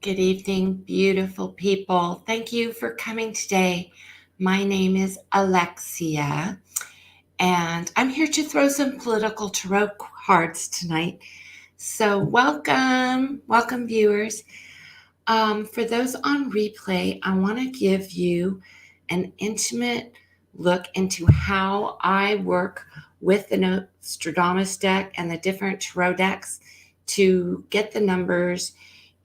Good evening, beautiful people. Thank you for coming today. My name is Alexia, and I'm here to throw some political tarot cards tonight. So welcome viewers. For those on replay, I want to give you an intimate look into how I work with the Nostradamus deck and the different tarot decks to get the numbers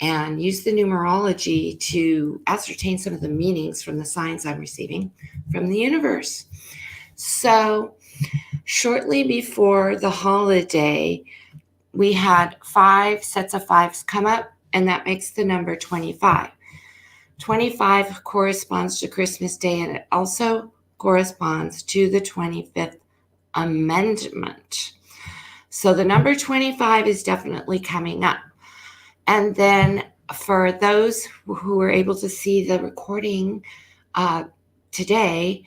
and use the numerology to ascertain some of the meanings from the signs I'm receiving from the universe. So shortly before the holiday, we had 5 sets of 5s come up, and that makes the number 25. 25 corresponds to Christmas Day, and it also corresponds to the 25th Amendment. So the number 25 is definitely coming up. And then for those who were able to see the recording today,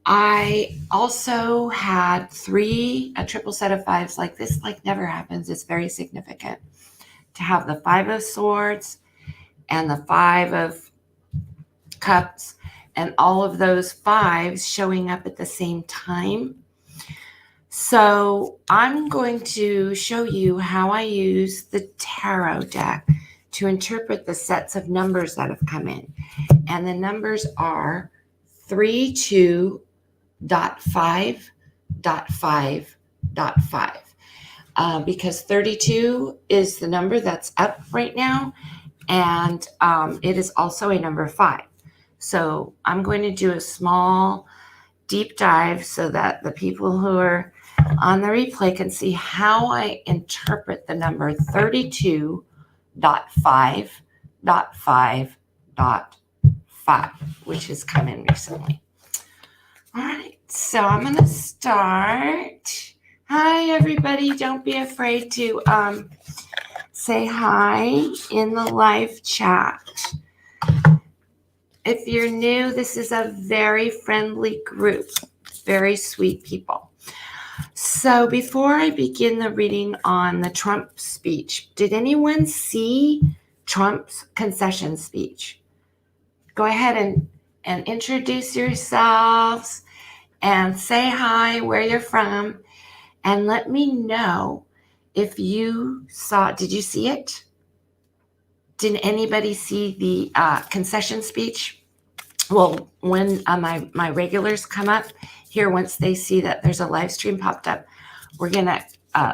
I also had a triple set of 5s like this, like never happens. It's very significant to have the 5 of Swords and the 5 of Cups and all of those 5s showing up at the same time. So I'm going to show you how I use the tarot deck to interpret the sets of numbers that have come in. And the numbers are 32.5.5.5. Because 32 is the number that's up right now, and it is also a number 5. So I'm going to do a small deep dive so that the people who are on the replay can see how I interpret the number 32.5.5.5, which has come in recently. All right, so I'm going to start. Hi, everybody. Don't be afraid to say hi in the live chat. If you're new, this is a very friendly group, very sweet people. So before I begin the reading on the Trump speech, did anyone see Trump's concession speech? Go ahead and introduce yourselves and say hi, where you're from, and let me know if you saw. Did you see it? Did anybody see the concession speech? Well, when my regulars come up here, once they see that there's a live stream popped up, we're going to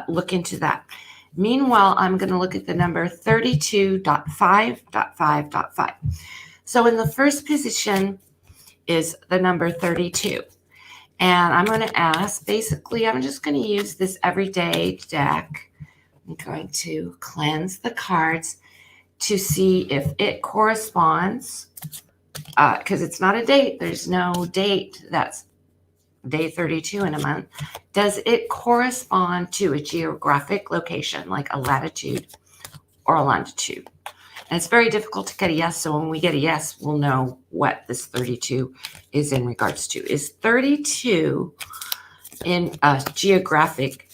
look into that. Meanwhile, I'm going to look at the number 32.5.5.5. So in the first position is the number 32. And I'm going to ask, basically, I'm just going to use this everyday deck. I'm going to cleanse the cards to see if it corresponds, because it's not a date. There's no date that's day 32 in a month. Does it correspond to a geographic location, like a latitude or a longitude? And it's very difficult to get a yes. So when we get a yes, we'll know what this 32 is in regards to. Is 32 in a geographic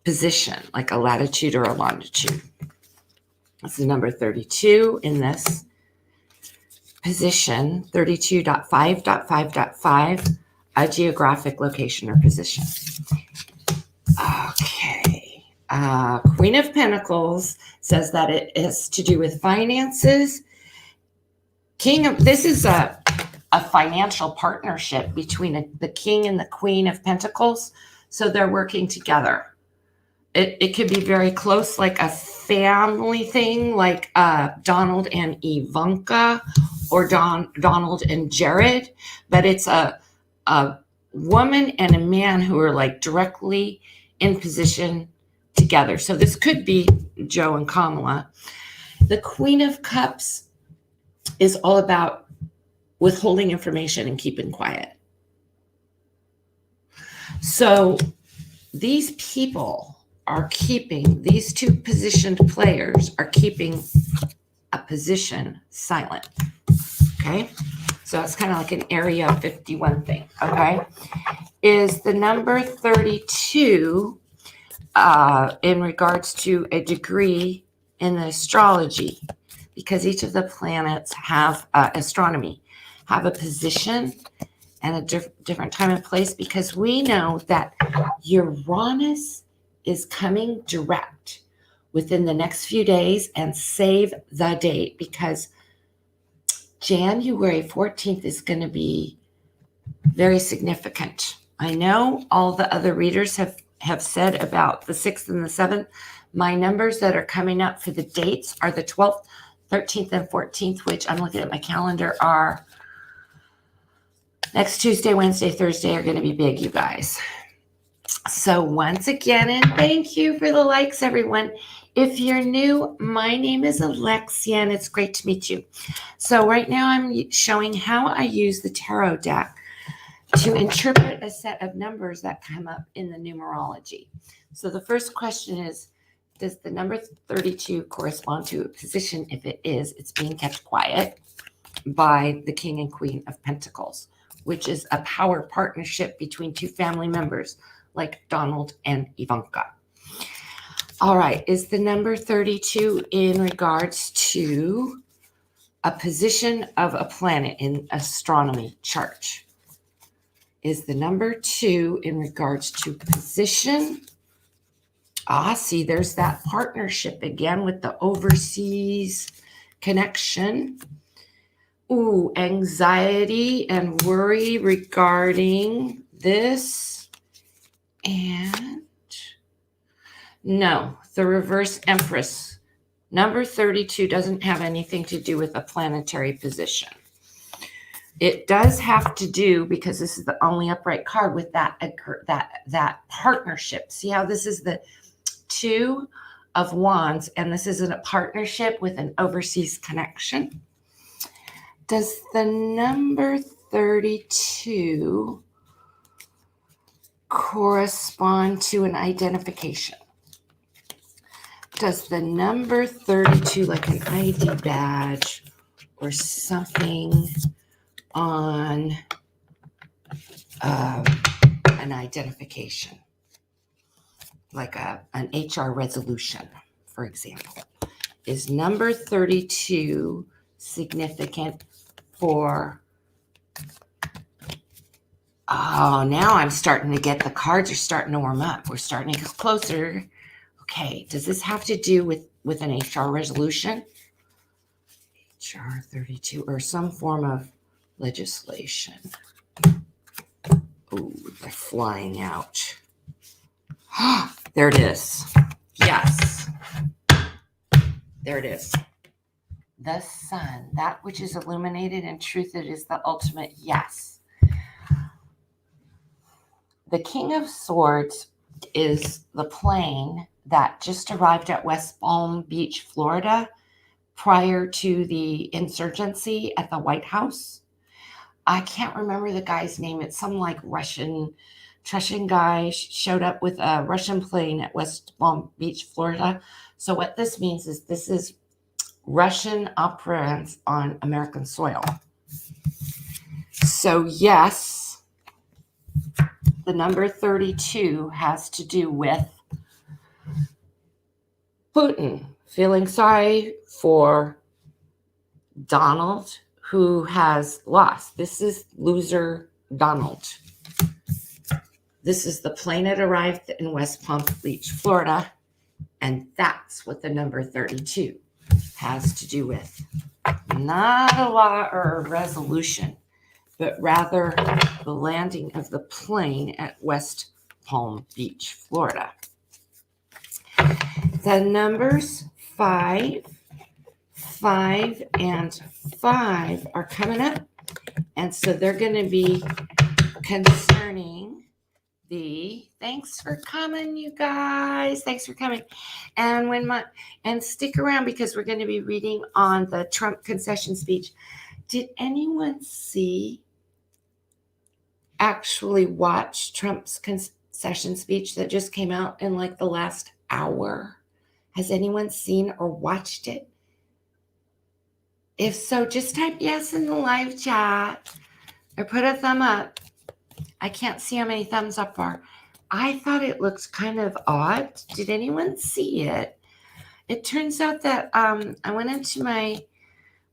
position, like a latitude or a longitude? This is number 32 in this position, 32.5.5.5, a geographic location or position. Okay. Queen of Pentacles says that it is to do with finances. This is a financial partnership between the King and the Queen of Pentacles. So they're working together. It could be very close, like a family thing, like Donald and Ivanka or Donald and Jared. But it's a woman and a man who are like directly in position together. So this could be Joe and Kamala. The Queen of Cups is all about withholding information and keeping quiet. So these people are keeping, these two positioned players are keeping a position silent. Okay. So it's kind of like an Area 51 thing. Okay. Is the number 32 in regards to a degree in the astrology? because each of the planets have astronomy, have a position and a different time and place, because we know that Uranus is coming direct within the next few days, and save the date, because January 14th is going to be very significant. I know all the other readers have said about the 6th and the 7th. My numbers that are coming up for the dates are the 12th, 13th, and 14th, which I'm looking at my calendar, are next Tuesday, Wednesday, Thursday are going to be big, you guys. So once again, and thank you for the likes, everyone. If you're new, my name is Alexia, and it's great to meet you. So right now I'm showing how I use the tarot deck to interpret a set of numbers that come up in the numerology. So the first question is, does the number 32 correspond to a position? If it is, it's being kept quiet by the King and Queen of Pentacles, which is a power partnership between two family members like Donald and Ivanka. All right, is the number 32 in regards to a position of a planet in astronomy chart? Is the number 2 in regards to position? See, there's that partnership again with the overseas connection. Ooh, anxiety and worry regarding this. And no, the reverse Empress. Number 32 doesn't have anything to do with a planetary position. It does have to do, because this is the only upright card, with that partnership. See how this is the 2 of Wands, and this is a partnership with an overseas connection. Does the number 32 correspond to an identification? Does the number 32, like an ID badge or something on an identification, like an HR resolution, for example? Is number 32 significant for... Oh, now I'm starting to get, the cards are starting to warm up. We're starting to get closer. Okay, does this have to do with an HR resolution? HR 32, or some form of legislation. Oh, they're flying out. There it is. Yes. There it is. The sun, that which is illuminated in truth, it is the ultimate yes. The King of Swords is the plane that just arrived at West Palm Beach, Florida, prior to the insurgency at the White House. I can't remember the guy's name. It's some like Russian guy showed up with a Russian plane at West Palm Beach, Florida. So what this means is this is Russian operatives on American soil. So yes, the number 32 has to do with Putin feeling sorry for Donald, who has lost. This is loser Donald. This is the plane that arrived in West Palm Beach, Florida, and that's what the number 32 has to do with. Not a law or a resolution, but rather the landing of the plane at West Palm Beach, Florida. The numbers 5, 5, and 5 are coming up, and so they're going to be concerning the... Thanks for coming, you guys. Thanks for coming. And stick around, because we're going to be reading on the Trump concession speech. Did anyone actually watch Trump's concession speech that just came out in like the last hour? Has anyone seen or watched it? If so, just type yes in the live chat or put a thumb up. I can't see how many thumbs up are. I thought it looked kind of odd. Did anyone see it? It turns out that I went into my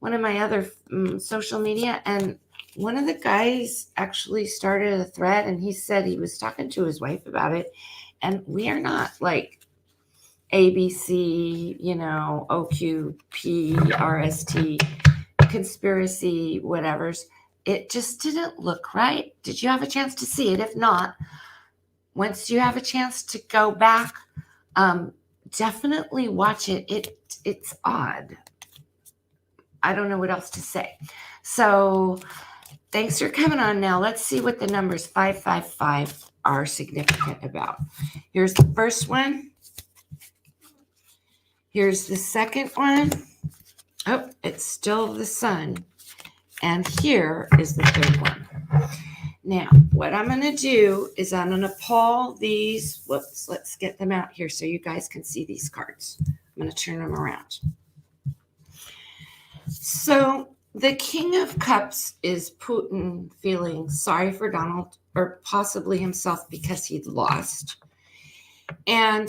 one of my other social media, and one of the guys actually started a thread, and he said he was talking to his wife about it, and we are not like ABC, OQP, RST, conspiracy, whatever's. It just didn't look right. Did you have a chance to see it? If not, once you have a chance to go back, definitely watch it. It's odd. I don't know what else to say. So thanks for coming on. Now let's see what the numbers 555 are significant about. Here's the first one. Here's the second one. Oh, it's still the sun. And here is the third one. Now, what I'm going to do is I'm going to pull these. Whoops, let's get them out here so you guys can see these cards. I'm going to turn them around. So the King of Cups is Putin feeling sorry for Donald, or possibly himself, because he'd lost. And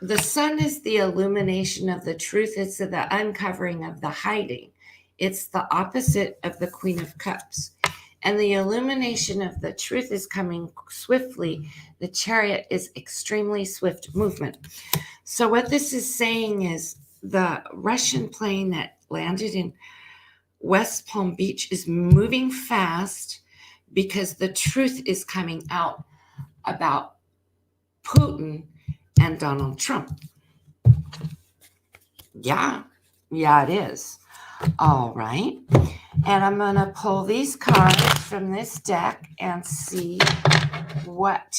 the sun is the illumination of the truth. It's the uncovering of the hiding. It's the opposite of the Queen of Cups. And the illumination of the truth is coming swiftly. The Chariot is extremely swift movement. So what this is saying is the Russian plane that landed in West Palm Beach is moving fast because the truth is coming out about Putin and Donald Trump. Yeah, it is. All right. And I'm going to pull these cards from this deck and see what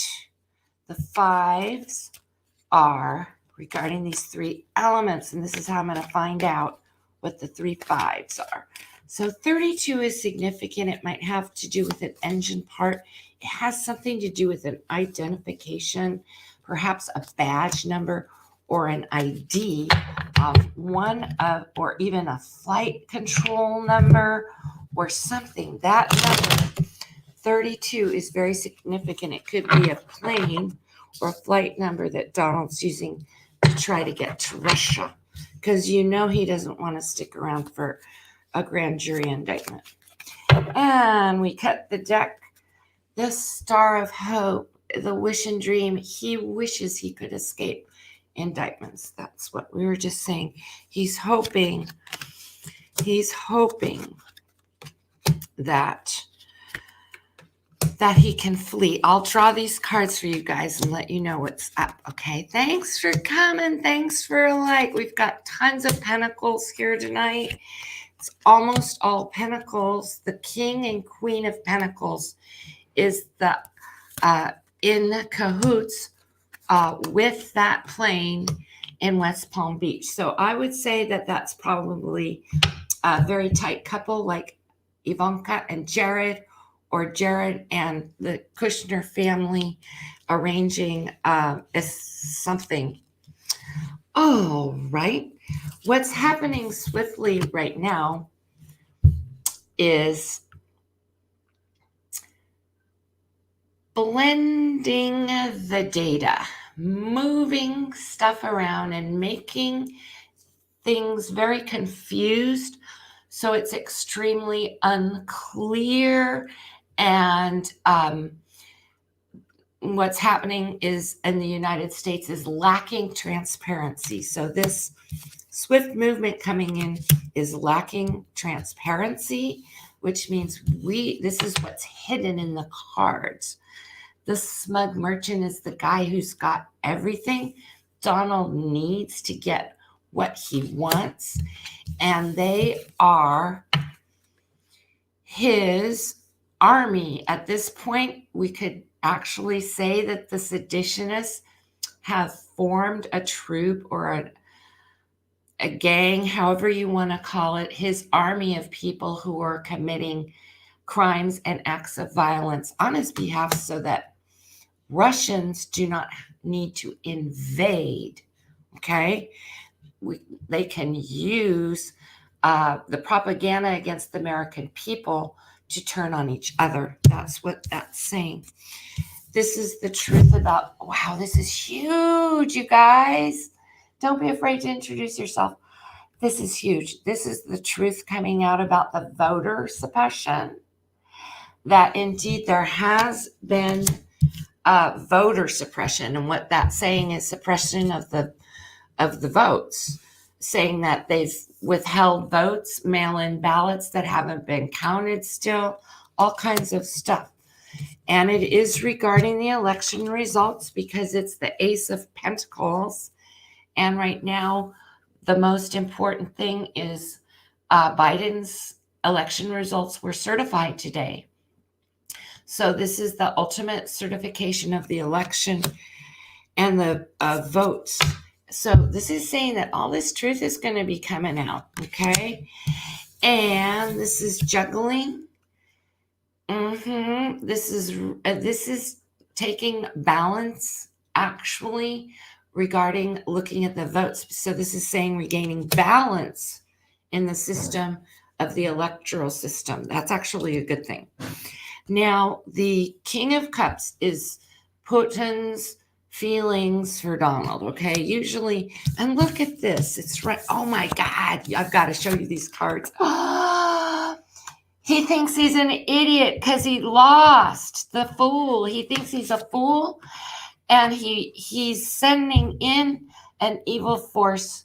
the fives are regarding these three elements. And this is how I'm going to find out what the 3 5s are. So 32 is significant. It might have to do with an engine part. It has something to do with an identification, perhaps a badge number or an ID of or even a flight control number or something. That number 32 is very significant. It could be a plane or flight number that Donald's using to try to get to Russia, because he doesn't want to stick around for a grand jury indictment. And we cut the deck. The Star of Hope, the wish and dream. He wishes he could escape indictments. That's what we were just saying. He's hoping that he can flee. I'll draw these cards for you guys and let you know what's up. Okay. Thanks for coming. Thanks for a like. We've got tons of pentacles here tonight. It's almost all pentacles. The King and Queen of Pentacles is the in cahoots with that plane in West Palm Beach. So I would say that that's probably a very tight couple, like Ivanka and Jared, or Jared and the Kushner family arranging something. All right. What's happening swiftly right now is blending the data, moving stuff around and making things very confused. So it's extremely unclear. And what's happening is in the United States is lacking transparency. So this swift movement coming in is lacking transparency, which means this is what's hidden in the cards. The smug merchant is the guy who's got everything. Donald needs to get what he wants, and they are his army. At this point, we could actually say that the seditionists have formed a troop or a gang, however you want to call it, his army of people who are committing crimes and acts of violence on his behalf so that Russians do not need to invade. Okay? They can use the propaganda against the American people to turn on each other. That's what that's saying. This is the truth about, wow, this is huge, you guys. Don't be afraid to introduce yourself. This is huge. This is the truth coming out about the voter suppression, that indeed there has been voter suppression. And what that's saying is suppression of the votes, saying that they've withheld votes, mail-in ballots that haven't been counted still, all kinds of stuff. And it is regarding the election results because it's the Ace of Pentacles. And right now, the most important thing is Biden's election results were certified today. So this is the ultimate certification of the election and the votes. So this is saying that all this truth is going to be coming out, okay? And this is juggling. This is taking balance, actually, regarding looking at the votes. So this is saying regaining balance in the system of the electoral system. That's actually a good thing. Now, the King of Cups is Putin's feelings for Donald, okay? Usually, and look at this. It's right. Oh my God. I've got to show you these cards. He thinks he's an idiot because he lost. The fool. He thinks he's a fool, and he's sending in an evil force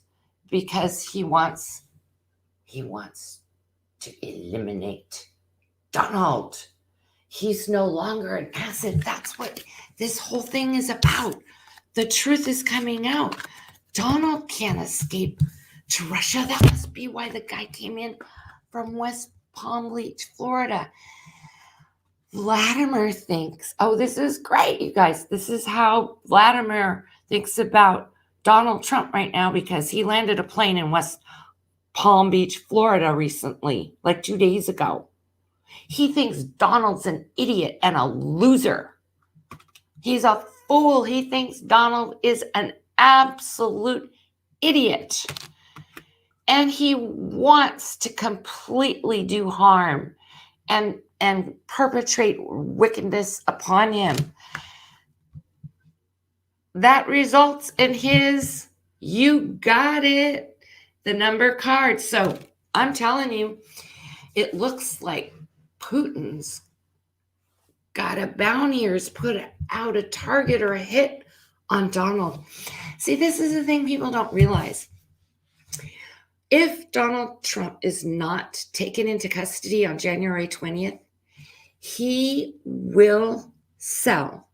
because he wants to eliminate Donald. He's no longer an asset. That's what this whole thing is about. The truth is coming out. Donald can't escape to Russia. That must be why the guy came in from West Palm Beach, Florida. Vladimir thinks, oh, this is great, you guys. This is how Vladimir thinks about Donald Trump right now, because he landed a plane in West Palm Beach, Florida recently, like 2 days ago. He thinks Donald's an idiot and a loser. He's a fool. He thinks Donald is an absolute idiot. And he wants to completely do harm and perpetrate wickedness upon him. That results in his, you got it, the number card. So I'm telling you, it looks like Putin's got a bounty or has put out a target or a hit on Donald. See, this is the thing people don't realize. If Donald Trump is not taken into custody on January 20th, he will sell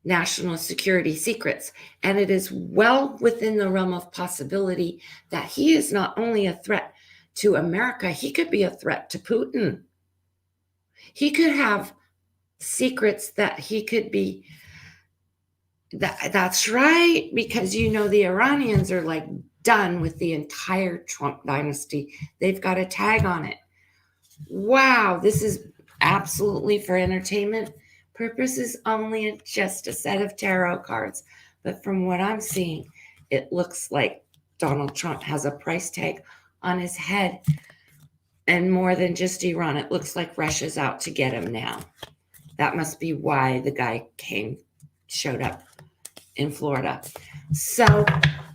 national security secrets. And it is well within the realm of possibility that he is not only a threat to America, he could be a threat to Putin. He could have secrets that he could be, that's right, because the Iranians are like done with the entire Trump dynasty. They've got a tag on it. Wow, this is absolutely for entertainment purposes only, just a set of tarot cards. But from what I'm seeing, it looks like Donald Trump has a price tag on his head. And more than just Iran, it looks like Russia's out to get him now. That must be why the guy showed up in Florida. So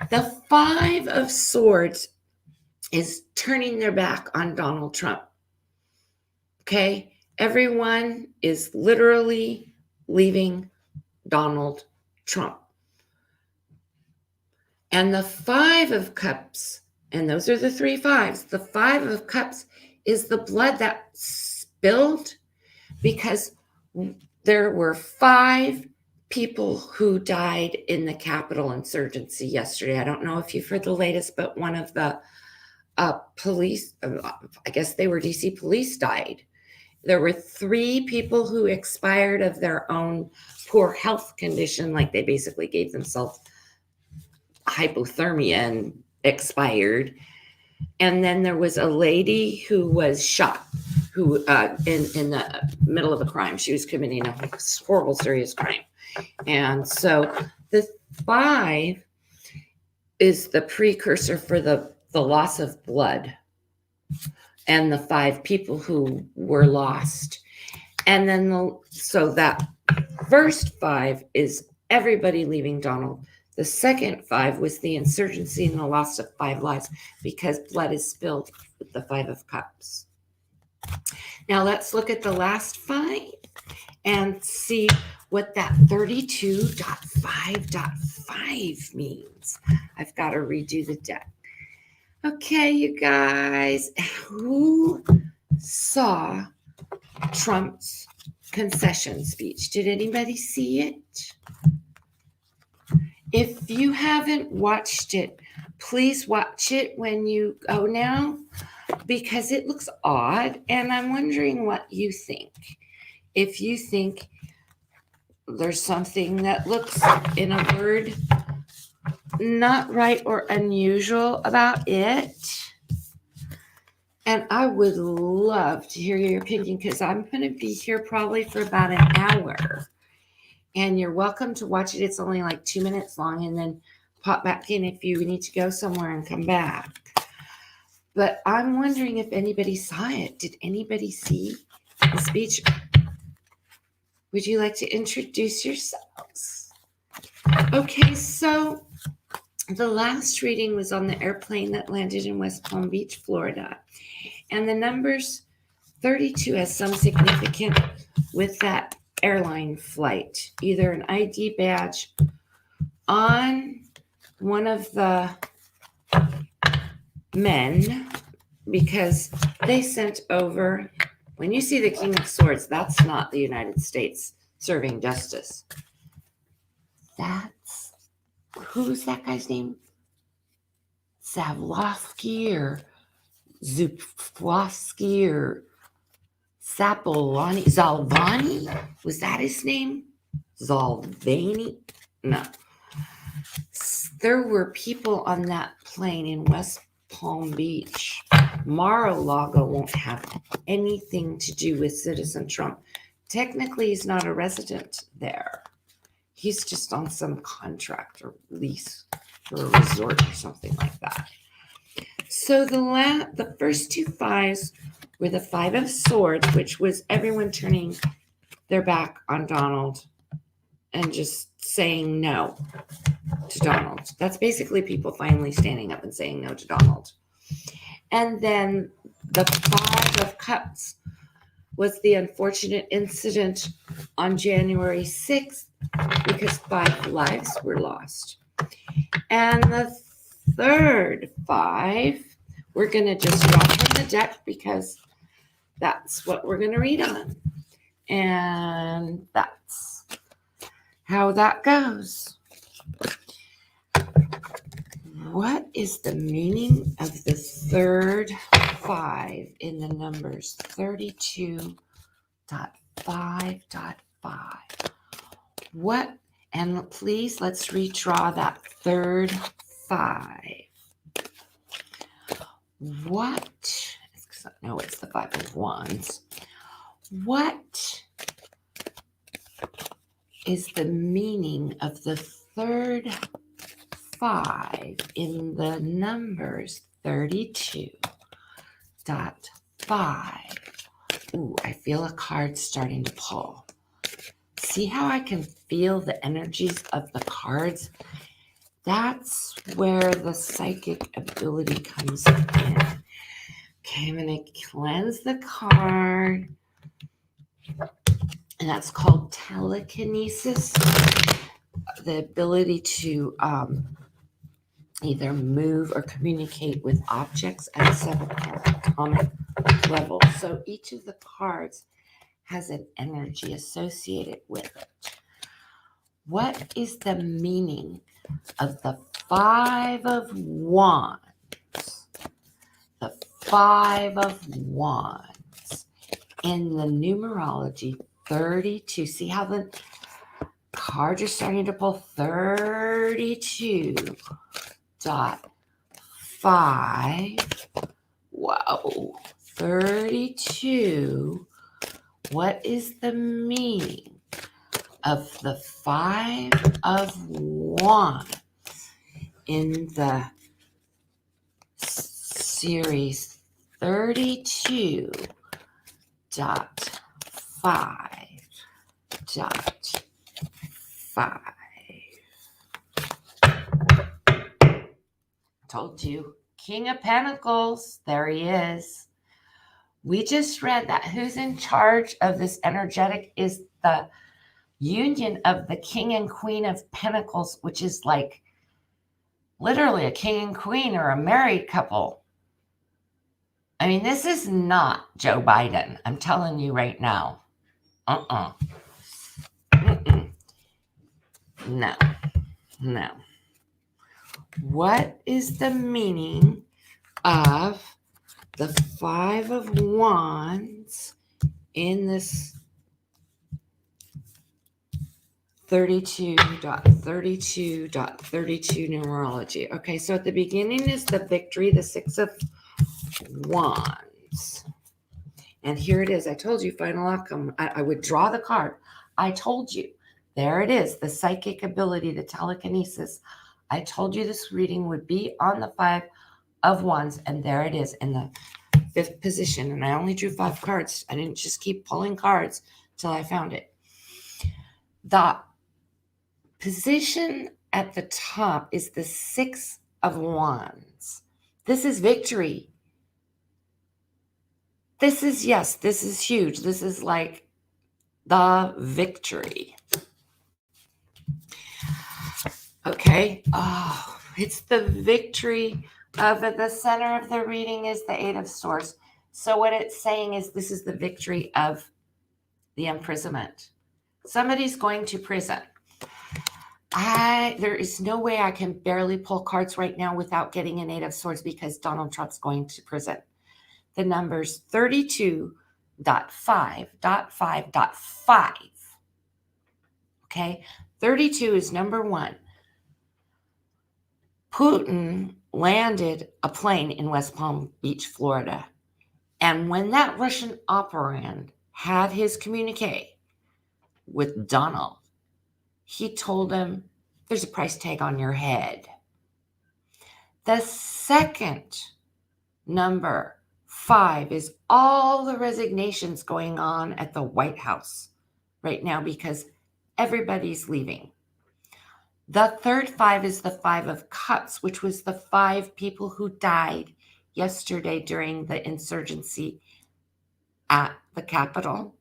the 5 of Swords is turning their back on Donald Trump. Okay? Everyone is literally leaving Donald Trump. And the 5 of Cups, and those are the 3 fives, the 5 of Cups is the blood that spilled because there were 5 people who died in the Capitol insurgency yesterday. I don't know if you've heard the latest, but one of the police, I guess they were DC police, died. There were 3 people who expired of their own poor health condition, like they basically gave themselves hypothermia and expired. And then there was a lady who was shot, who in the middle of a crime. She was committing a horrible, serious crime. And so the 5 is the precursor for the loss of blood and the 5 people who were lost. And then so that first 5 is everybody leaving Donald. The second 5 was the insurgency and the loss of 5 lives because blood is spilled with the 5 of Cups. Now let's look at the last 5 and see what that 32.5.5 means. I've got to redo the deck. Okay, you guys, who saw Trump's concession speech? Did anybody see it? If you haven't watched it, please watch it when you go now, because it looks odd, and I'm wondering what you think. If you think there's something that looks, in a word, not right or unusual about it. And I would love to hear your opinion, because I'm going to be here probably for about an hour. And you're welcome to watch it. It's only like 2 minutes long, and then pop back in if you need to go somewhere and come back. But I'm wondering if anybody saw it. Did anybody see the speech? Would you like to introduce yourselves? Okay, so the last reading was on the airplane that landed in West Palm Beach, Florida. And the numbers 32 has some significance with that airline flight, either an ID badge on one of the men, because they sent over, when you see the King of Swords, that's not the United States serving justice. That's, who's that guy's name? Zavlovsky or Zupflovsky or Sapolani, Zalvani? Was that his name? Zalvani? No. There were people on that plane in West Palm Beach. Mar-a-Lago won't have anything to do with Citizen Trump. Technically, he's not a resident there. He's just on some contract or lease for a resort or something like that. So the first 2 5s were the 5 of Swords, which was everyone turning their back on Donald and just saying no to Donald. That's basically people finally standing up and saying no to Donald. And then the 5 of Cups was the unfortunate incident on January 6th, because 5 lives were lost. And the third 5, we're going to just draw from the deck, because that's what we're going to read on. And that's how that goes. What is the meaning of the third 5 in the numbers 32.5.5? What, and please let's redraw that third 5. What, no, it's the 5 of Wands. What is the meaning of the third 5 in the numbers 32.5? Ooh, I feel a card starting to pull. See how I can feel the energies of the cards? That's where the psychic ability comes in. Okay, I'm going to cleanse the card. And that's called telekinesis. The ability to either move or communicate with objects at a subatomic level. So each of the cards has an energy associated with it. What is the meaning of the 5 of Wands? The 5 of Wands in the numerology 32. See how the cards are starting to pull? 32.5. Whoa. 32. What is the meaning of the 5 of Wands in the series 32.5.5? Told you. King of Pentacles. There he is. We just read that who's in charge of this energetic is the union of the King and Queen of Pentacles, which is like literally a king and queen or a married couple. I mean, this is not Joe Biden. I'm telling you right now. No. No. What is the meaning of the Five of Wands in this 32.32.32 numerology? Okay, so at the beginning is the victory, the Six of Wands. And here it is. I told you, final outcome. I would draw the card. I told you. There it is, the psychic ability, the telekinesis. I told you this reading would be on the Five of Wands, and there it is in the 5th position. And I only drew 5 cards. I didn't just keep pulling cards till I found it. The position at the top is the 6 of Wands. This is victory. This is, yes, this is huge. This is like the victory. Okay. Oh, it's the victory of it. The center of the reading is the 8 of Swords. So what it's saying is this is the victory of the imprisonment. Somebody's going to prison. There is no way I can barely pull cards right now without getting an 8 of Swords because Donald Trump's going to prison. The number's 32.5.5.5. Okay, 32 is number 1. Putin landed a plane in West Palm Beach, Florida. And when that Russian operand had his communique with Donald, he told him, there's a price tag on your head. The second number, 5, is all the resignations going on at the White House right now because everybody's leaving. The third 5 is the 5 of Cups, which was the 5 people who died yesterday during the insurgency at the Capitol.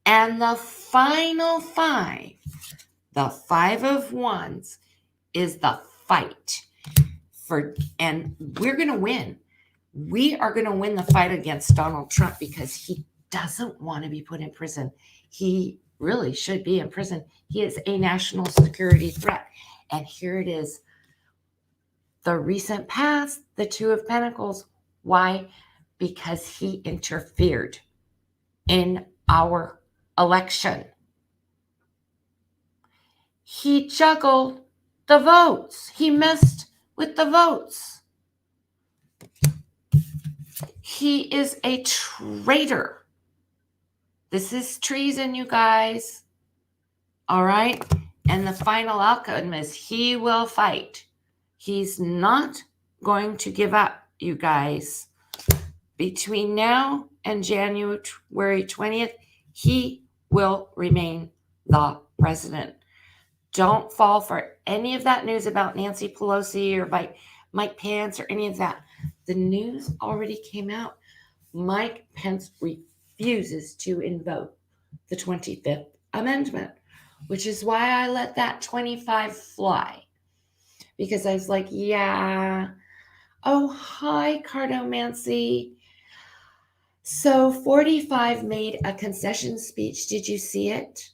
And the final 5, the 5 of Wands, is the fight and we're going to win. We are going to win the fight against Donald Trump because he doesn't want to be put in prison. He really should be in prison. He is a national security threat. And here it is. The recent past, the 2 of Pentacles. Why? Because he interfered in our election. He juggled the votes. He messed with the votes. He is a traitor. This is treason, you guys. All right? And the final outcome is he will fight. He's not going to give up, you guys. Between now and January 20th, he will remain the president. Don't fall for any of that news about Nancy Pelosi or Mike Pence or any of that. The news already came out. Mike Pence refuses to invoke the 25th Amendment, which is why I let that 25 fly. Because I was like, yeah. Oh, hi, Cardomancy. So 45 made a concession speech. Did you see it?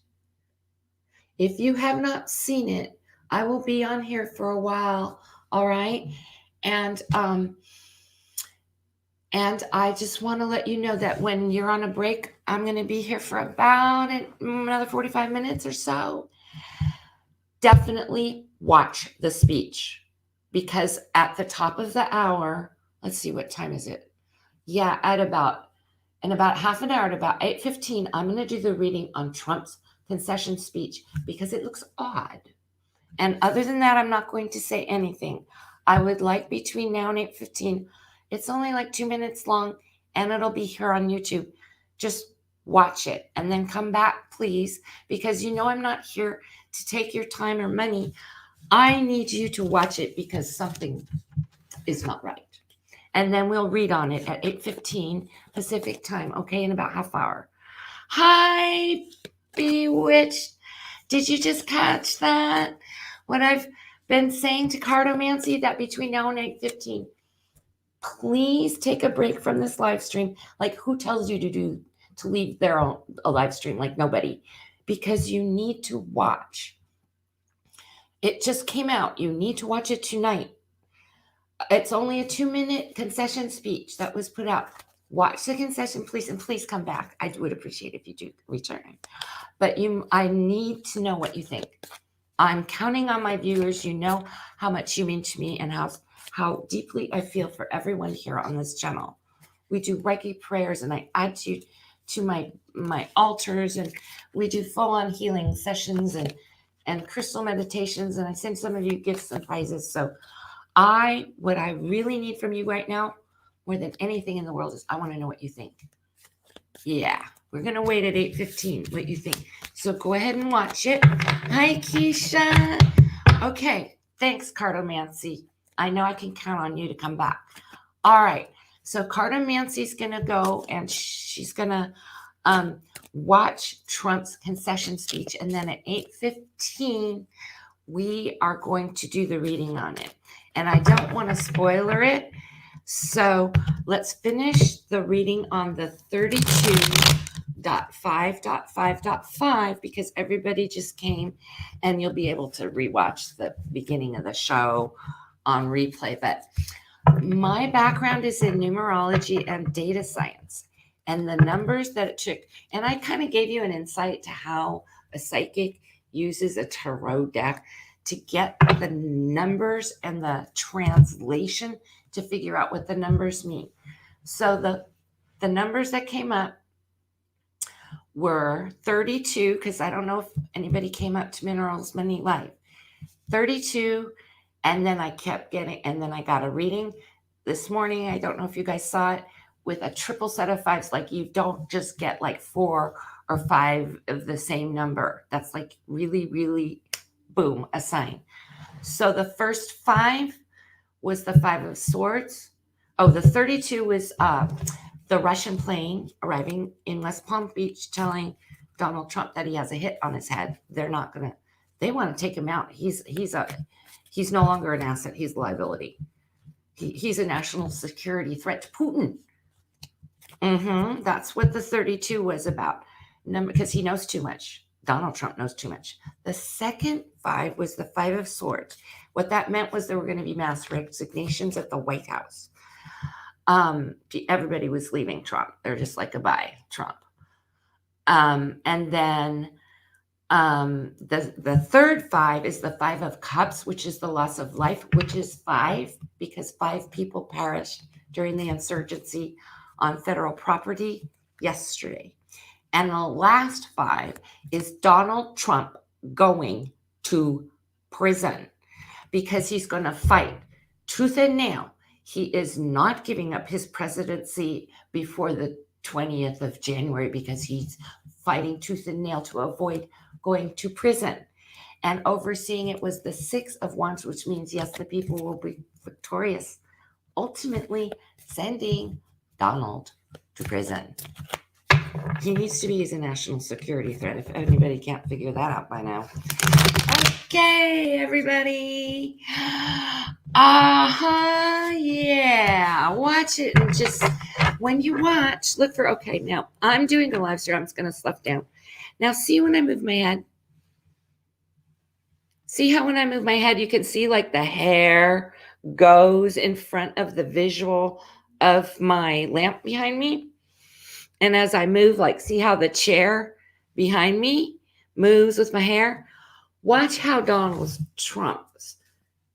If you have not seen it, I will be on here for a while, all right? And I just want to let you know that when you're on a break, I'm going to be here for about another 45 minutes or so. Definitely watch the speech because at the top of the hour, let's see, what time is it? Yeah, in about half an hour, at about 8:15, I'm going to do the reading on Trump's concession speech because it looks odd. And other than that, I'm not going to say anything. I would like between now and 8:15, it's only like 2 minutes long and it'll be here on YouTube. Just watch it and then come back, please, because you know I'm not here to take your time or money. I need you to watch it because something is not right. And then we'll read on it at 8:15 Pacific time, okay, in about half hour. Hi, Bewitched. Did you just catch that? What I've been saying to Cardomancy, that between now and 8:15, please take a break from this live stream. Like, who tells you to leave a live stream? Like, nobody. Because you need to watch. It just came out. You need to watch it tonight. It's only a 2-minute concession speech that was put out. Watch the concession, please, and please come back. I would appreciate if you do return. But I need to know what you think. I'm counting on my viewers. You know how much you mean to me and how deeply I feel for everyone here on this channel. We do Reiki prayers, and I add you to my altars, and we do full-on healing sessions and crystal meditations, and I send some of you gifts and prizes. So what I really need from you right now, more than anything in the world, is I want to know what you think. Yeah, we're going to wait at 8:15, what you think. So go ahead and watch it. Hi, Keisha. Okay, thanks, Cardomancy. I know I can count on you to come back. All right, so Cardomancy's going to go, and she's going to watch Trump's concession speech, and then at 8:15, we are going to do the reading on it. And I don't want to spoiler it, so let's finish the reading on the 32.5.5.5 because everybody just came, and you'll be able to rewatch the beginning of the show on replay. But my background is in numerology and data science, and the numbers that it took, and I kind of gave you an insight to how a psychic uses a tarot deck to get the numbers and the translation to figure out what the numbers mean. So the numbers that came up were 32, because I don't know if anybody came up to Minerals Money Live. 32, and then I kept getting, and then I got a reading this morning. I don't know if you guys saw it, with a triple set of fives. Like, you don't just get like 4 or 5 of the same number. That's like really, really, boom, a sign. So the first 5 was the 5 of Swords. Oh, the 32 was the Russian plane arriving in West Palm Beach, telling Donald Trump that he has a hit on his head. They want to take him out. He's no longer an asset. He's a liability. He's a national security threat to Putin. That's what the 32 was about. Because he knows too much. Donald Trump knows too much. The second 5 was the 5 of Swords. What that meant was there were going to be mass resignations at the White House. Everybody was leaving Trump. They're just like, goodbye, Trump. And then the third 5 is the 5 of Cups, which is the loss of life, which is 5 because 5 people perished during the insurgency on federal property yesterday. And the last 5 is Donald Trump going to prison because he's going to fight tooth and nail. He is not giving up his presidency before the 20th of January because he's fighting tooth and nail to avoid going to prison. And overseeing it was the 6 of Wands, which means, yes, the people will be victorious, ultimately sending Donald to prison. He needs to be as a national security threat, if anybody can't figure that out by now. Okay, everybody. Yeah. Watch it, and just when you watch, look for, okay, now I'm doing a live stream. I'm just going to slough down. Now, see when I move my head? See how when I move my head, you can see like the hair goes in front of the visual of my lamp behind me? And as I move, like, see how the chair behind me moves with my hair? Watch how Donald Trump's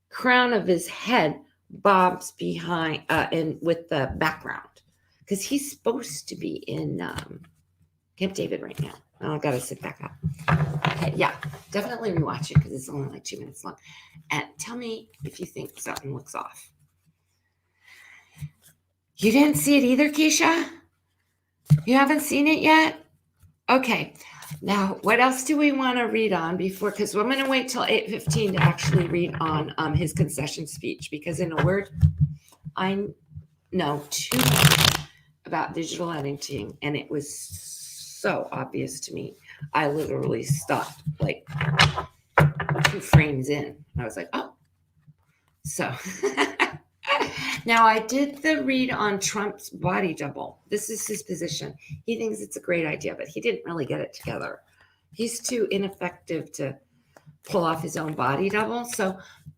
crown of his head bobs behind and with the background, because he's supposed to be in Camp David right now. Oh, I've got to sit back up. Okay, yeah, definitely rewatch it because it's only like 2 minutes long. And tell me if you think something looks off. You didn't see it either, Keisha? You haven't seen it yet? Okay. Now, what else do we want to read on before? Because I'm going to wait till 8:15 to actually read on his concession speech. Because in a word, I know too much about digital editing, and it was so obvious to me. I literally stopped like 2 frames in. I was like, oh. So now I did the read on Trump's body double. This is his position. He thinks it's a great idea, but he didn't really get it together. He's too ineffective to pull off his own body double. So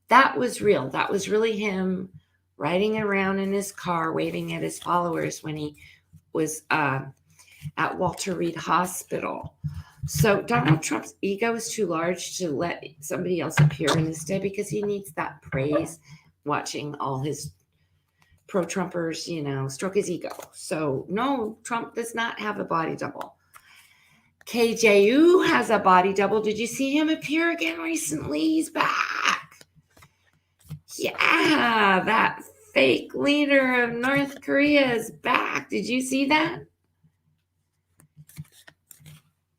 that was real. That was really him riding around in his car, waving at his followers when he was at Walter Reed Hospital. So Donald Trump's ego is too large to let somebody else appear in his stead because he needs that praise, watching all his pro-Trumpers, stroke his ego. So no, Trump does not have a body double. KJU has a body double. Did you see him appear again recently? He's back. Yeah, that fake leader of North Korea is back. Did you see that?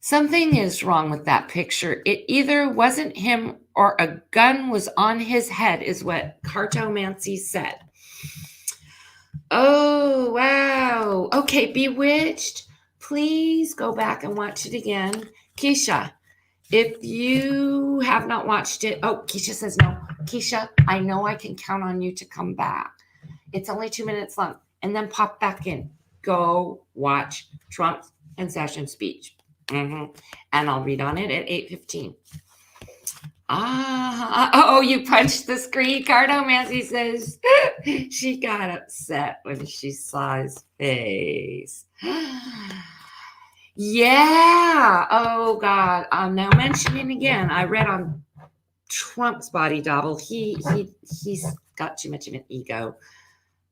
Something is wrong with that picture. It either wasn't him or a gun was on his head, is what Cartomancy said. Oh, wow. Okay, Bewitched. Please go back and watch it again. Keisha, if you have not watched it, Keisha says no. Keisha, I know I can count on you to come back. It's only 2 minutes long. And then pop back in. Go watch Trump's concession speech. And I'll read on it at 8:15. You punched the screen. Cardomancy says she got upset when she saw his face. Yeah. Oh God. Now mentioning again, I read on Trump's body double. He's got too much of an ego.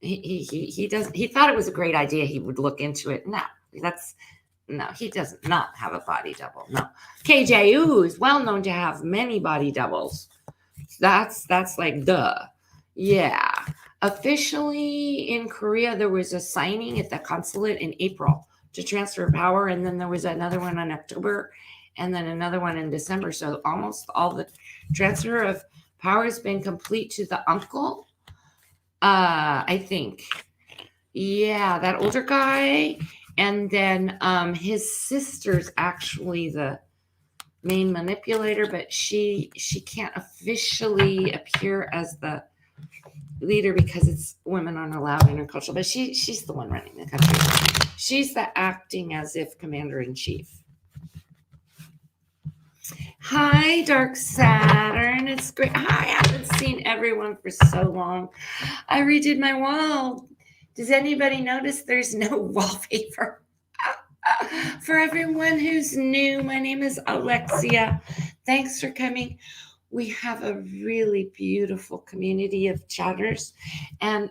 He thought it was a great idea. He would look into it. No, he does not have a body double. No. KJU is well known to have many body doubles. That's like duh. Yeah. Officially in Korea, there was a signing at the consulate in April to transfer power, and then there was another one in October, and then another one in December. So almost all the transfer of power has been complete to the uncle, I think. Yeah, that older guy. And then his sister's actually the main manipulator, but she can't officially appear as the leader because it's women aren't allowed in her culture. But she's the one running the country. She's the acting as if commander-in-chief. Hi, Dark Saturn. It's great. I haven't seen everyone for so long. I redid my wall. Does anybody notice there's no wallpaper? For everyone who's new, my name is Alexia. Thanks for coming. We have a really beautiful community of chatters, and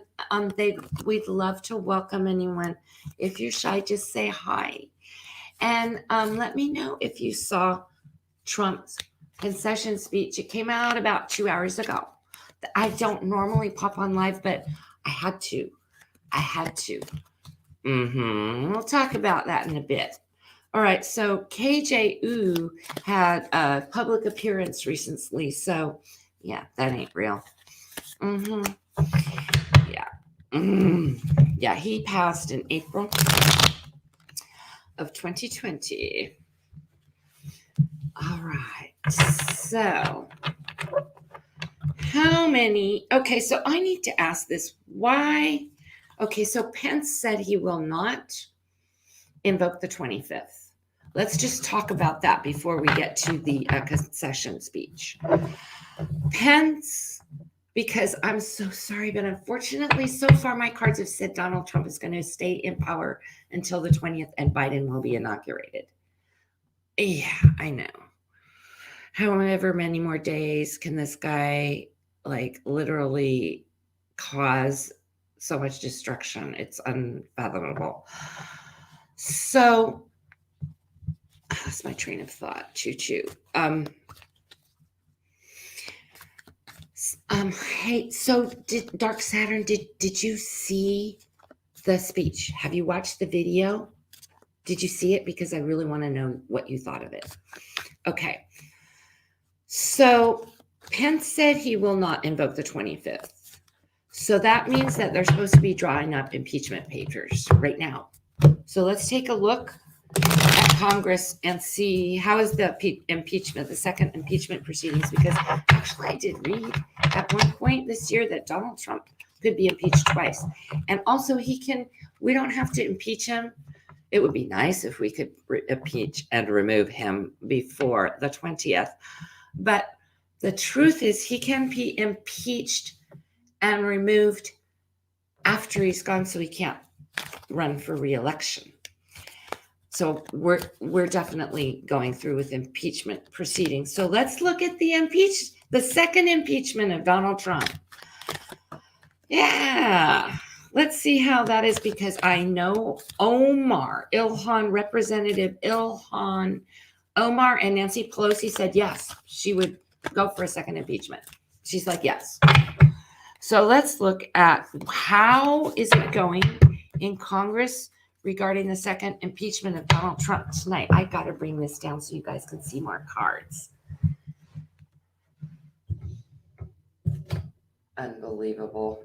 we'd love to welcome anyone. If you're shy, just say hi. And let me know if you saw Trump's concession speech. It came out about 2 hours ago. I don't normally pop on live, but I had to. We'll talk about that in a bit. All right, so KJU had a public appearance recently, so yeah, that ain't real. Yeah, he passed in April of 2020. All right, so how many? Okay, so I need to ask this. Why? Okay, so Pence said he will not invoke the 25th. Let's just talk about that before we get to the concession speech. Pence, because I'm so sorry, but unfortunately, so far my cards have said Donald Trump is going to stay in power until the 20th and Biden will be inaugurated. Yeah, I know. However many more days can this guy literally cause so much destruction? It's unfathomable. So that's my train of thought. Choo. Hey, so Dark Saturn, did you see the speech? Have you watched the video? Did you see it? Because I really want to know what you thought of it. Okay. So Pence said he will not invoke the 25th. So that means that they're supposed to be drawing up impeachment papers right now. So let's take a look at Congress and see how is the impeachment, the second impeachment proceedings, because actually I did read at one point this year that Donald Trump could be impeached twice. And also we don't have to impeach him. It would be nice if we could impeach and remove him before the 20th. But the truth is he can be impeached and removed after he's gone, so he can't run for re-election. So we're definitely going through with impeachment proceedings. So let's look at the second impeachment of Donald Trump. Yeah, let's see how that is, because I know Representative Ilhan Omar and Nancy Pelosi said yes, she would go for a second impeachment. She's like, yes. So let's look at how is it going in Congress regarding the second impeachment of Donald Trump tonight. I got to bring this down so you guys can see more cards. Unbelievable.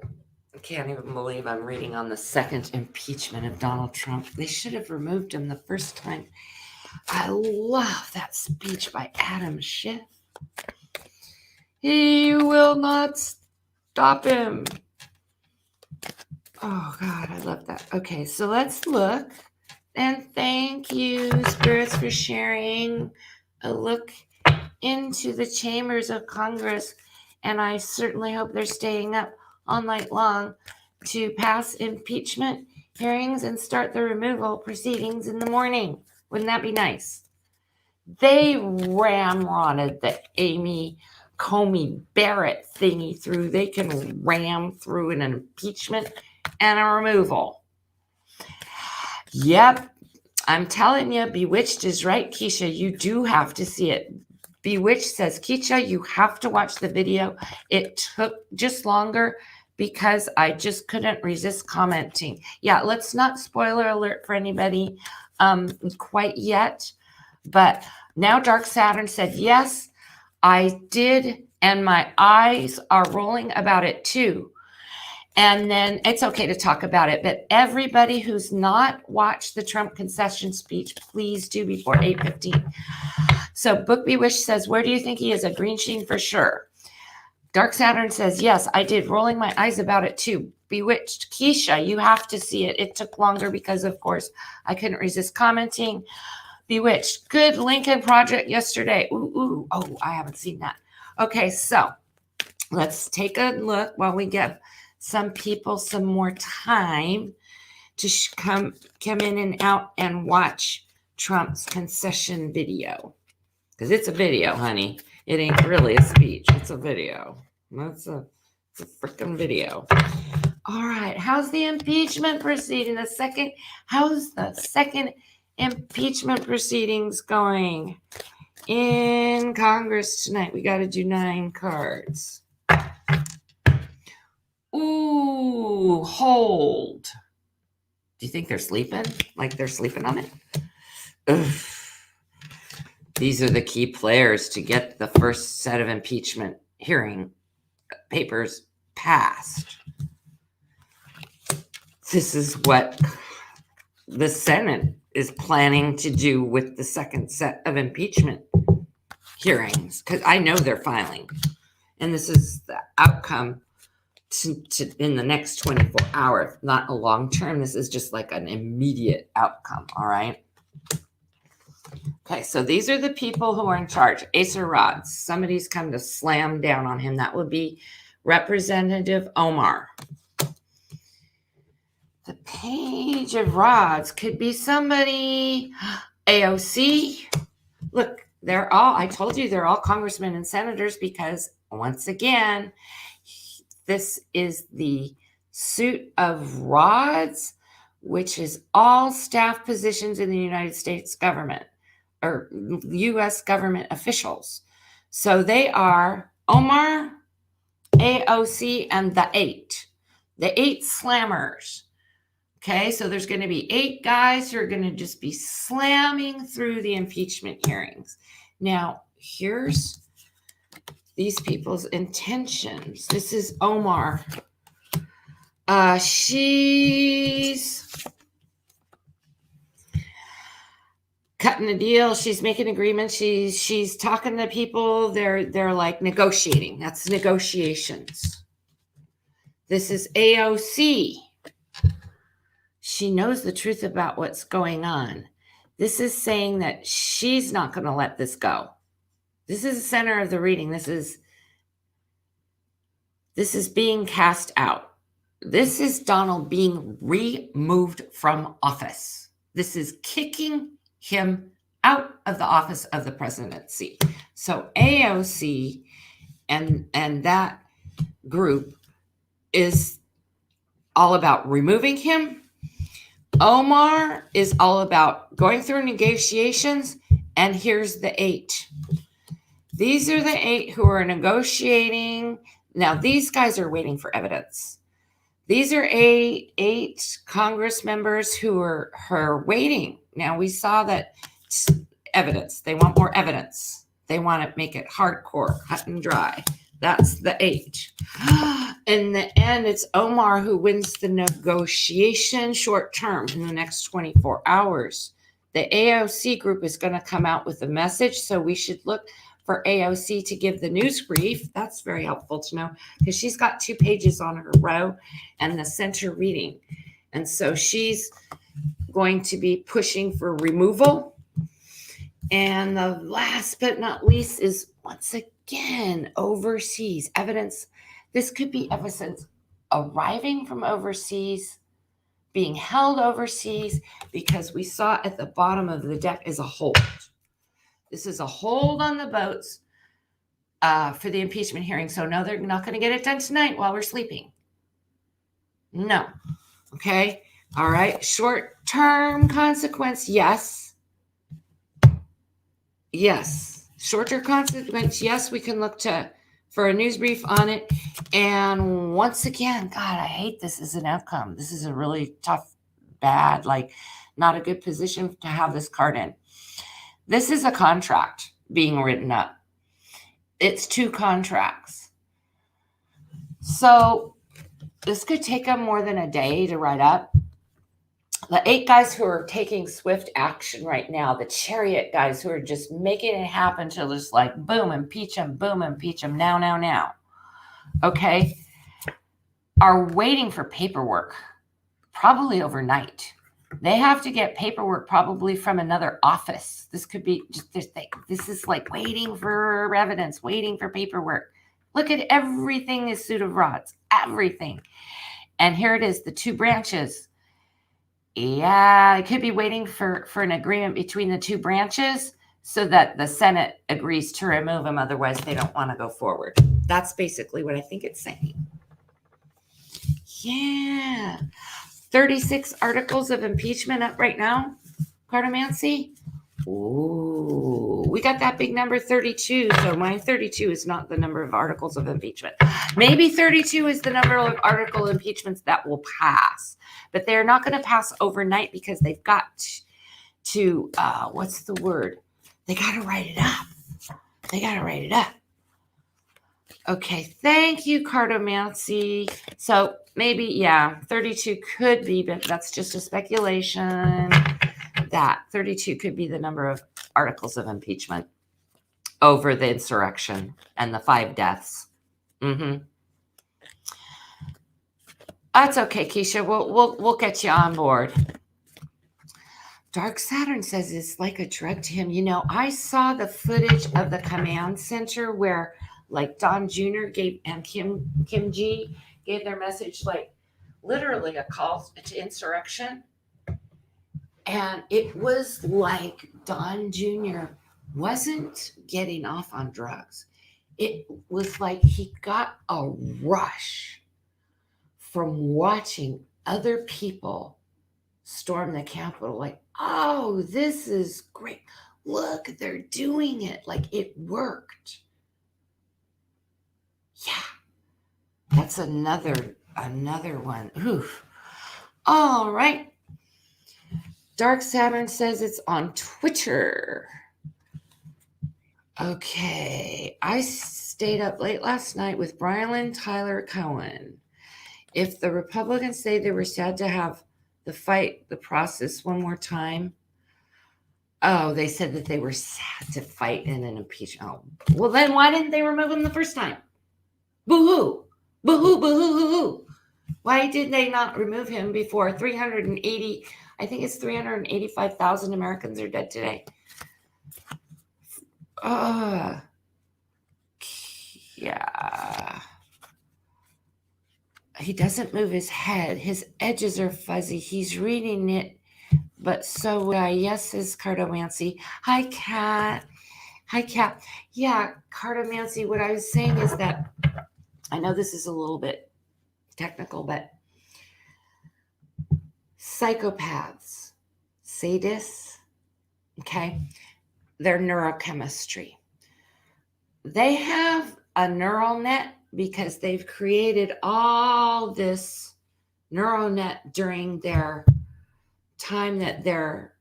I can't even believe I'm reading on the second impeachment of Donald Trump. They should have removed him the first time. I love that speech by Adam Schiff. He will not stop him. Oh, God, I love that. Okay, so let's look. And thank you, spirits, for sharing a look into the chambers of Congress. And I certainly hope they're staying up all night long to pass impeachment hearings and start the removal proceedings in the morning. Wouldn't that be nice? They ramrodded the Amy Comey Barrett thingy through. They can ram through an impeachment and a removal. Yep, I'm telling you, Bewitched is right, Keisha. You do have to see it. Bewitched says, Keisha, you have to watch the video. It took just longer because I just couldn't resist commenting. Yeah, let's not spoiler alert for anybody quite yet. But now Dark Saturn said, yes, I did, and my eyes are rolling about it too. And then it's okay to talk about it, but everybody who's not watched the Trump concession speech, please do before 8:15. So Book Bewitched says, where do you think he is? A green sheen for sure. Dark Saturn says, yes, I did, rolling my eyes about it too. Bewitched, Keisha, you have to see it. It took longer because, of course, I couldn't resist commenting. Bewitched, good Lincoln Project yesterday. Ooh, oh, I haven't seen that. Okay, so let's take a look while we give some people some more time to come in and out and watch Trump's concession video. Because it's a video, honey. It ain't really a speech. It's a video. It's a freaking video. All right. How's the impeachment proceeding? How's the second impeachment proceedings going in Congress tonight? We got to do 9 cards. Ooh, hold. Do you think they're sleeping? Like they're sleeping on it? Ugh. These are the key players to get the first set of impeachment hearing papers passed. This is what the Senate is planning to do with the second set of impeachment hearings, because I know they're filing. And this is the outcome to in the next 24 hours, not a long term. This is just like an immediate outcome. All right. Okay, so these are the people who are in charge. Ace of Rods. Somebody's come to slam down on him. That would be Representative Omar. The Page of Rods could be somebody. AOC. Look, I told you they're all congressmen and senators because, once again, this is the suit of Rods, which is all staff positions in the United States government or U.S. government officials. So they are Omar, AOC, and the 8 slammers. Okay, so there's going to be 8 guys who are going to just be slamming through the impeachment hearings. Now, here's these people's intentions. This is Omar. She's cutting a deal. She's making agreements. She's talking to people. They're like negotiating. That's negotiations. This is AOC. She knows the truth about what's going on. This is saying that she's not going to let this go. This is the center of the reading. This is being cast out. This is Donald being removed from office. This is kicking him out of the office of the presidency. So AOC and that group is all about removing him. Omar is all about going through negotiations. And here's the 8. These are the 8 who are negotiating. Now, these guys are waiting for evidence. These are eight Congress members who are waiting. Now, we saw that evidence. They want more evidence. They want to make it hardcore, cut and dry. That's the 8. In the end, it's Omar who wins the negotiation short term in the next 24 hours. The AOC group is going to come out with a message, so we should look for AOC to give the news brief. That's very helpful to know because she's got 2 pages on her row and the center reading. And so she's going to be pushing for removal. And the last but not least is, once again, overseas evidence. This could be evidence arriving from overseas, being held overseas, because we saw at the bottom of the deck is a hold. This is a hold on the boats for the impeachment hearing. So no, they're not going to get it done tonight while we're sleeping. No. Okay. All right. Short-term consequence. Yes. Yes. Short-term consequence. Yes, we can look for a news brief on it. And once again, God, I hate this as an outcome. This is a really tough, bad, like not a good position to have this card in. This is a contract being written up. It's 2 contracts. So this could take them more than a day to write up. The 8 guys who are taking swift action right now, the chariot guys who are just making it happen to just like boom, impeach them, now. Okay. Are waiting for paperwork, probably overnight. They have to get paperwork probably from another office. This could be just this is like waiting for evidence, waiting for paperwork. Look at everything is suit of rods, everything. And here it is, the 2 branches. Yeah, it could be waiting for an agreement between the 2 branches so that the Senate agrees to remove them. Otherwise, they don't want to go forward. That's basically what I think it's saying. Yeah. 36 articles of impeachment up right now, Cartomancy. Ooh, we got that big number 32. So my 32 is not the number of articles of impeachment. Maybe 32 is the number of article impeachments that will pass. But they're not going to pass overnight because they've got to, what's the word? They got to write it up. Okay, thank you, Cartomancy. So maybe, yeah, 32 could be, but that's just a speculation. That 32 could be the number of articles of impeachment over the insurrection and the 5 deaths. That's okay, Keisha. We'll get you on board. Dark Saturn says it's like a drug to him. You know, I saw the footage of the command center where like Don Jr. gave and Kim G gave their message, like literally a call to insurrection. And it was like Don Jr. wasn't getting off on drugs. It was like he got a rush from watching other people storm the Capitol. Like, oh, this is great. Look, they're doing it. Like, it worked. Yeah. That's another one. Oof. All right. Dark Saturn says it's on Twitter. Okay. I stayed up late last night with Brian Tyler Cohen. If the Republicans say they were sad to have the process one more time. Oh, they said that they were sad to fight in an impeachment. Oh, well, then why didn't they remove him the first time? Boo-hoo. Boo-hoo, boo-hoo, hoo-hoo. Why did they not remove him before 380, I think it's 385,000 Americans are dead today? Yeah. He doesn't move his head. His edges are fuzzy. He's reading it, but so would I. Yes, says Cartomancy. Hi, Kat. Hi, Kat. Yeah, Cartomancy, what I was saying is that, I know this is a little bit technical, but psychopaths, sadists, okay, their neurochemistry. They have a neural net because they've created all this neural net during their time that they're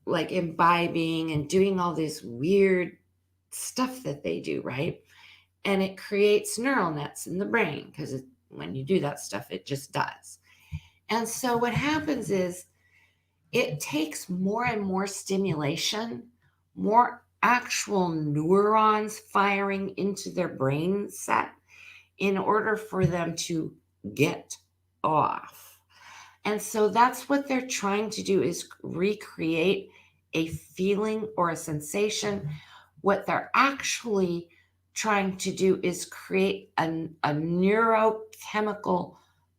like imbibing and doing all this weird stuff that they do, right? And it creates neural nets in the brain because when you do that stuff, it just does. And so what happens is it takes more and more stimulation, more actual neurons firing into their brain set in order for them to get off. And so that's what they're trying to do, is recreate a feeling or a sensation. What they're actually trying to do is create a neurochemical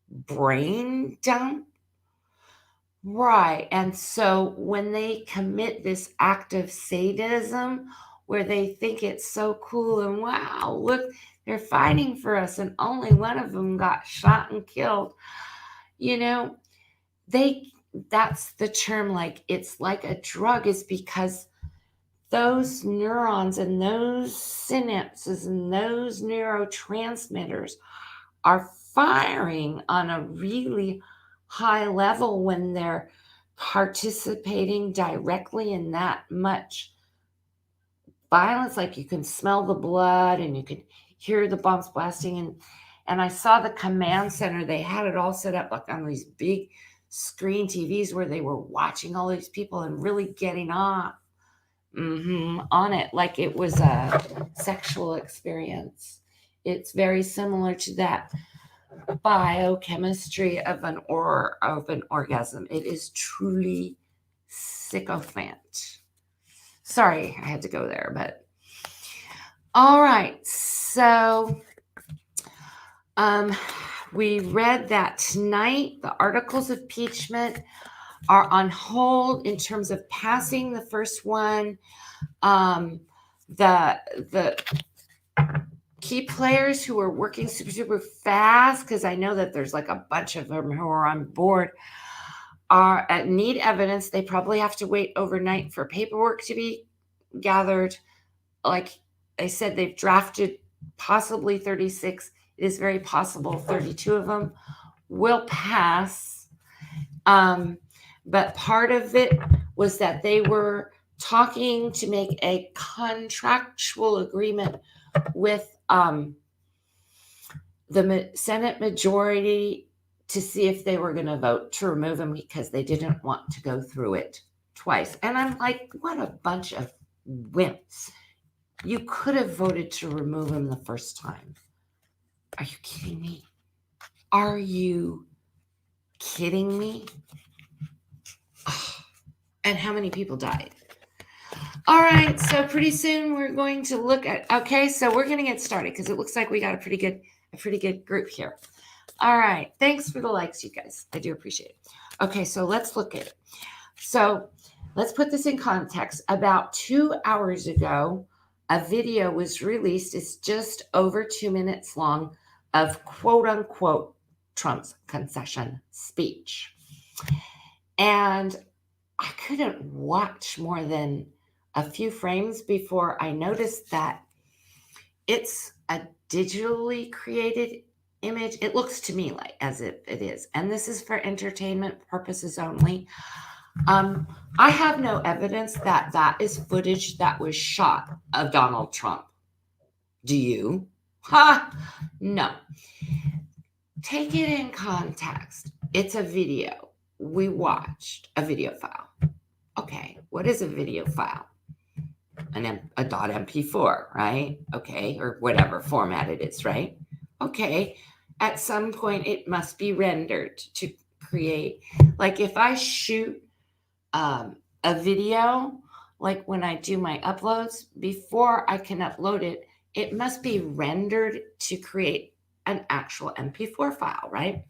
brain dump. Right. And so when they commit this act of sadism, where they think it's so cool and wow, look, they're fighting for us, and only one of them got shot and killed, that's the term, like it's like a drug, is because those neurons and those synapses and those neurotransmitters are firing on a really high level when they're participating directly in that much violence. Like you can smell the blood and you can hear the bombs blasting. And I saw the command center. They had it all set up like on these big screen TVs where they were watching all these people and really getting off on it like it was a sexual experience. It's very similar to that biochemistry of an orgasm. It is truly sycophant. Sorry, I had to go there, but all right. So we read that tonight the articles of impeachment are on hold in terms of passing the first one. The key players who are working super fast, because I know that there's like a bunch of them who are on board, need evidence. They probably have to wait overnight for paperwork to be gathered. Like I said, they've drafted possibly 36. It is very possible 32 of them will pass. But part of it was that they were talking to make a contractual agreement with the Senate majority to see if they were going to vote to remove him, because they didn't want to go through it twice. And I'm like, what a bunch of wimps. You could have voted to remove him the first time. Are you kidding me? Are you kidding me? Oh, and how many people died? All right, so pretty soon we're going to look at, okay, so we're going to get started because it looks like we got a pretty good group here. All right, thanks for the likes, you guys. I do appreciate it. Okay, so let's look at it. So let's put this in context. About 2 hours ago, a video was released. It's just over 2 minutes long of quote unquote Trump's concession speech. And I couldn't watch more than a few frames before I noticed that it's a digitally created image. It looks to me like as if it is. And this is for entertainment purposes only. I have no evidence that that is footage that was shot of Donald Trump. Do you? Ha! No. take it in context. It's a video. We watched a video file. Okay, what is a video file? A .mp4, right? Okay, or whatever format it is, right? Okay, at some point it must be rendered to create, like if I shoot a video, like when I do my uploads, before I can upload it, it must be rendered to create an actual MP4 file, right?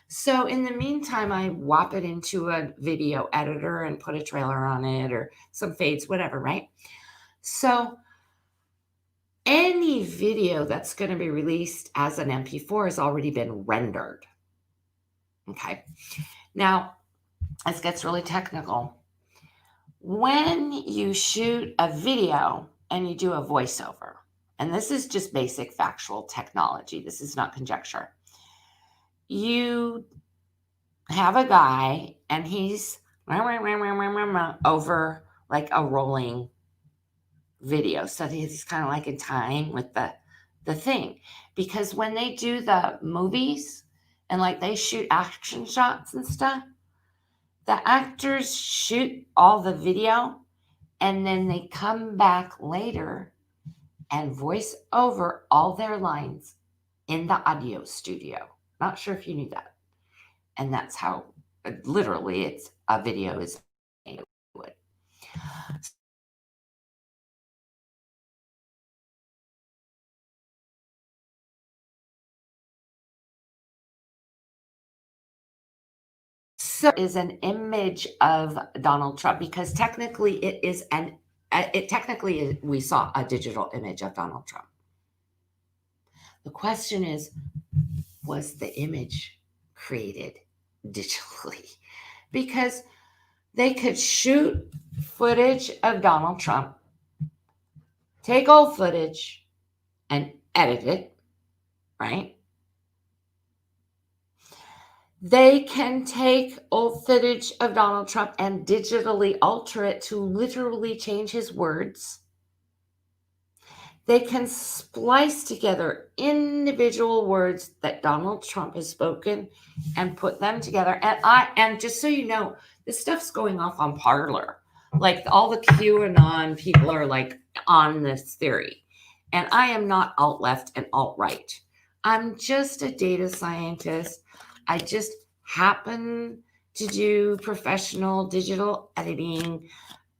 So in the meantime, I whop it into a video editor and put a trailer on it or some fades, whatever, right? So any video that's going to be released as an MP4 has already been rendered. Okay. Now, this gets really technical. When you shoot a video and you do a voiceover, and this is just basic factual technology, this is not conjecture. You have a guy and he's over like a rolling video. So he's kind of like in time with the thing. Because when they do the movies and like they shoot action shots and stuff, the actors shoot all the video and then they come back later and voice over all their lines in the audio studio. Not sure if you knew that. And that's how literally it's a video is made. So is an image of Donald Trump because technically we saw a digital image of Donald Trump. The question is, was the image created digitally? Because they could shoot footage of Donald Trump, take old footage and edit it, right? They can take old footage of Donald Trump and digitally alter it to literally change his words. They can splice together individual words that Donald Trump has spoken and put them together. And just so you know, this stuff's going off on Parler. Like all the QAnon people are like on this theory. And I am not alt-left and alt-right. I'm just a data scientist. I just happen to do professional digital editing.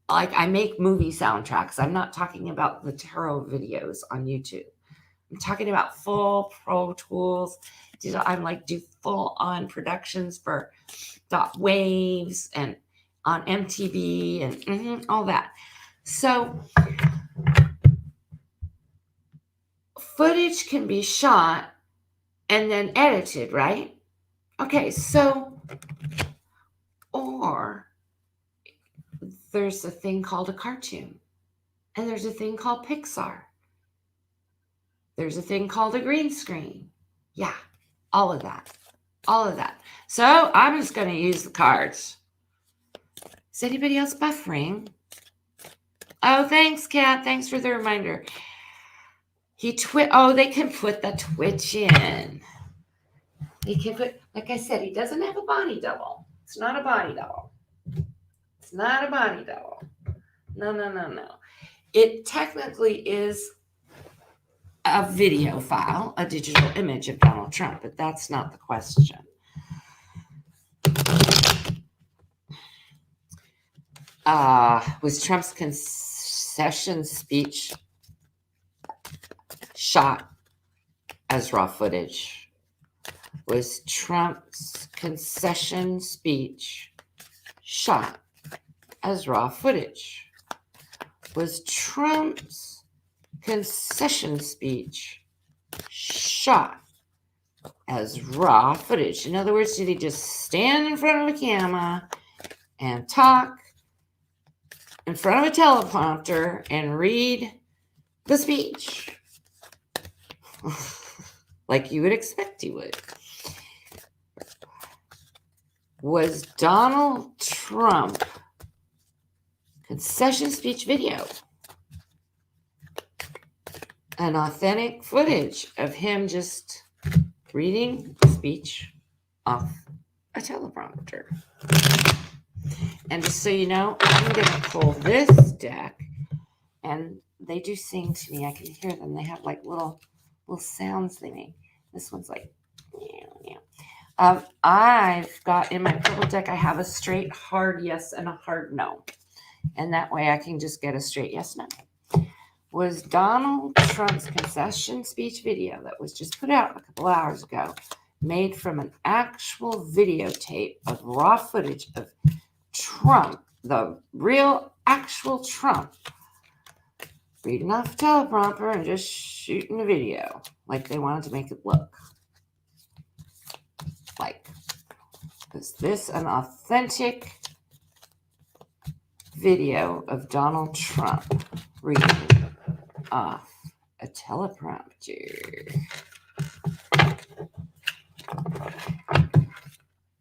Like I make movie soundtracks. I'm not talking about the tarot videos on YouTube. I'm talking about full Pro Tools. I'm like do full on productions for waves and on MTV and all that. So footage can be shot and then edited, right? Okay, so, or there's a thing called a cartoon, and there's a thing called Pixar. There's a thing called a green screen. Yeah, all of that. So I'm just going to use the cards. Is anybody else buffering? Oh, thanks, Kat. Thanks for the reminder. They can put the Twitch in. He can put, like I said, he doesn't have a body double. It's not a body double. It's not a body double. No. It technically is a video file, a digital image of Donald Trump, but that's not the question. Was Trump's concession speech shot as raw footage? Was Trump's concession speech shot as raw footage? Was Trump's concession speech shot as raw footage? In other words, did he just stand in front of a camera and talk in front of a teleprompter and read the speech like you would expect he would? Was Donald Trump concession speech video an authentic footage of him just reading speech off a teleprompter. And just so you know, I'm going to pull this deck, and they do sing to me. I can hear them. They have like little sounds they make. This one's like, yeah. I've got in my purple deck, I have a straight hard yes and a hard no. And that way I can just get a straight yes, no. Was Donald Trump's concession speech video that was just put out a couple hours ago made from an actual videotape of raw footage of Trump, the real actual Trump, reading off a teleprompter and just shooting a video like they wanted to make it look like? Is this an authentic video of Donald Trump reading off a teleprompter?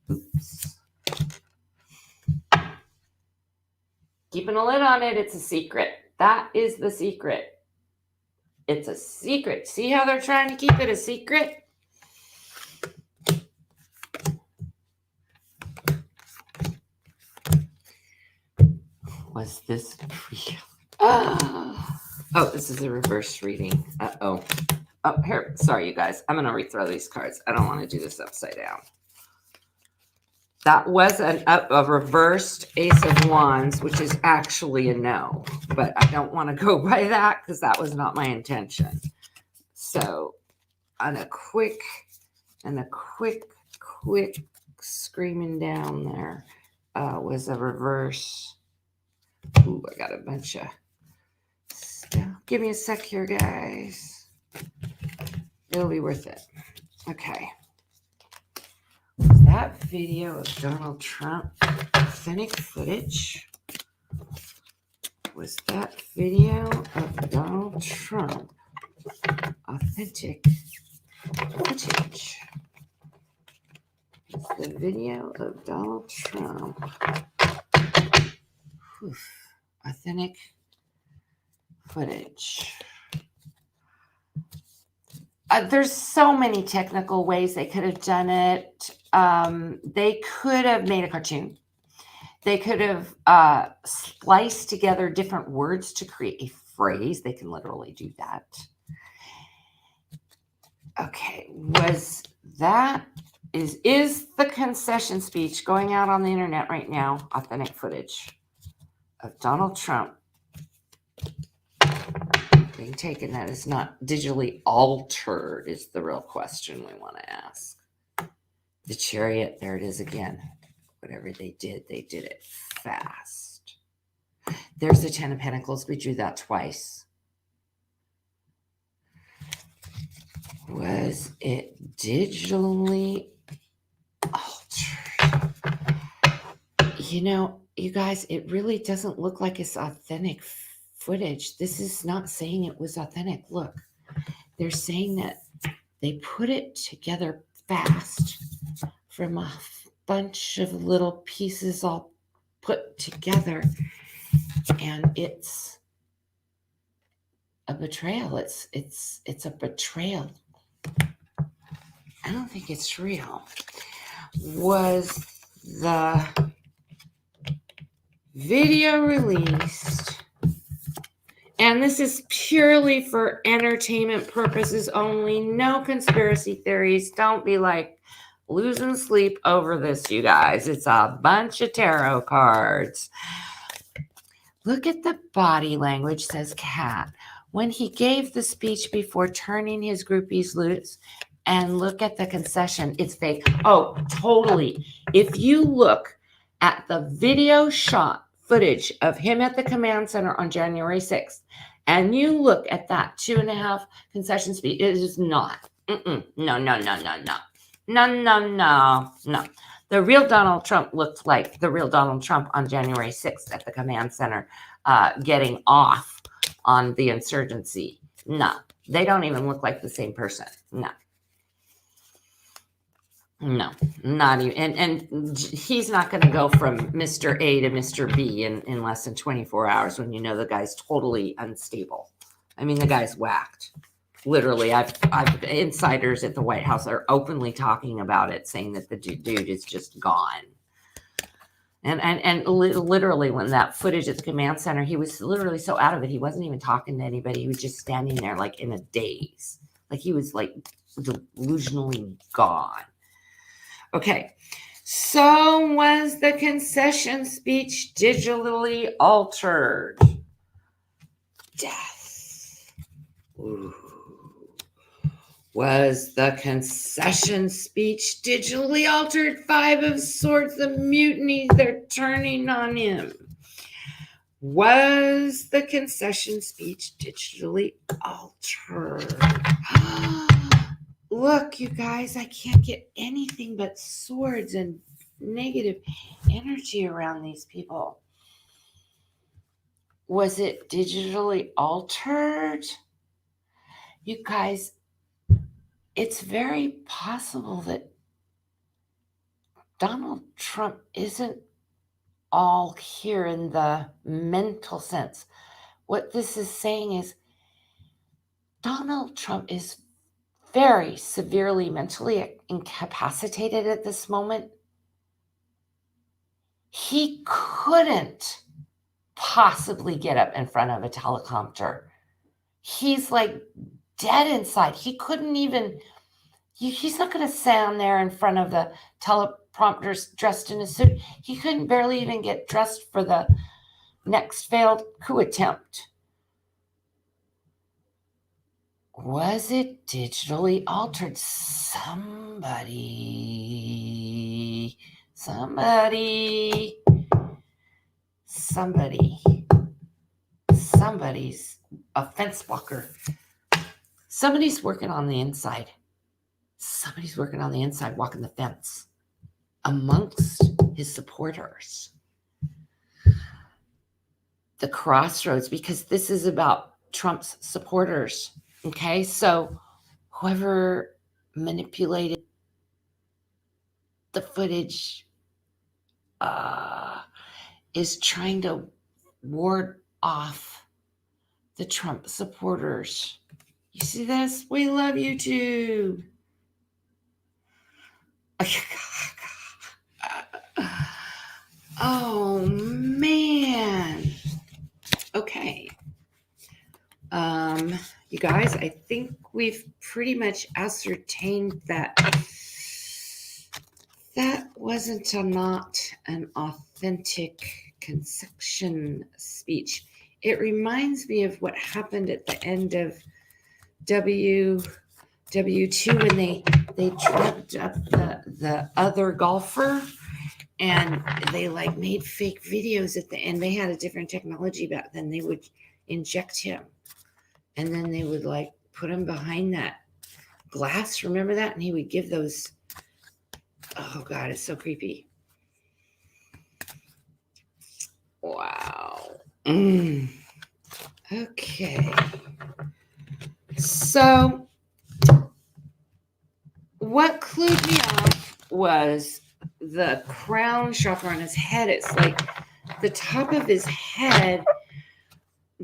Oops. Keeping a lid on it. It's a secret. That is the secret. It's a secret. See how they're trying to keep it a secret? Was this real? Oh, this is a reverse reading. Oh, here. Sorry, you guys. I'm going to rethrow these cards. I don't want to do this upside down. That was a reversed Ace of Wands, which is actually a no. But I don't want to go by that because that was not my intention. So, on a quick screaming down there was a reverse. Ooh, I got a bunch of stuff. Give me a sec here, guys. It'll be worth it. Okay. Was that video of Donald Trump authentic footage? Was that video of Donald Trump authentic footage? Is the video of Donald Trump authentic footage? There's so many technical ways they could have done it. They could have made a cartoon. They could have spliced together different words to create a phrase. They can literally do that. Okay, was that is the concession speech going out on the internet right now authentic footage of Donald Trump being taken that is not digitally altered is the real question we want to ask. The Chariot, there it is again. Whatever they did it fast. There's the Ten of Pentacles. We drew that twice. Was it digitally altered? You know, you guys, it really doesn't look like it's authentic footage. This is not saying it was authentic. Look, they're saying that they put it together fast from a bunch of little pieces all put together, and it's a betrayal. It's a betrayal. I don't think it's real. Was the video released? And this is purely for entertainment purposes only. No conspiracy theories. Don't be like losing sleep over this, you guys. It's a bunch of tarot cards. Look at the body language, says Kat. When he gave the speech before turning his groupies loose, and look at the concession. It's fake. Oh, totally. If you look at the video shot footage of him at the command center on January 6th, and you look at that 2.5 concession speech, it is not. No. The real Donald Trump looked like the real Donald Trump on January 6th at the command center getting off on the insurgency. No, they don't even look like the same person. No, not even. And he's not going to go from Mr. A to Mr. B in less than 24 hours when you know the guy's totally unstable. I mean, the guy's whacked. literally, I've insiders at the White House are openly talking about it, saying that the dude is just gone. And literally, when that footage at the command center, he was literally so out of it, he wasn't even talking to anybody. He was just standing there like in a daze, like he was like delusionally gone. Okay, so was the concession speech digitally altered? Death. Ooh. Was the concession speech digitally altered? 5 of Swords, the mutiny, they're turning on him. Was the concession speech digitally altered? Look, you guys, I can't get anything but swords and negative energy around these people. Was it digitally altered? You guys, it's very possible that Donald Trump isn't all here in the mental sense. What this is saying is Donald Trump is very severely mentally incapacitated at this moment. He couldn't possibly get up in front of a teleprompter. He's like dead inside. He couldn't even, he's not going to stand there in front of the teleprompters dressed in a suit. He couldn't barely even get dressed for the next failed coup attempt. Was it digitally altered? Somebody's a fence walker. Somebody's working on the inside. Somebody's working on the inside, walking the fence amongst his supporters. The crossroads, because this is about Trump's supporters. Okay, so whoever manipulated the footage is trying to ward off the Trump supporters. You see this? We love YouTube. Oh, man. Okay. You guys, I think we've pretty much ascertained that that wasn't not an authentic concession speech. It reminds me of what happened at the end of WW2 when they drugged up the other golfer and they like made fake videos at the end. They had a different technology back then. They would inject him and then they would like put him behind that glass. Remember that? And he would give those. Oh God, it's so creepy. Wow. Okay. So what clued me off was the crown chakra on his head. It's like the top of his head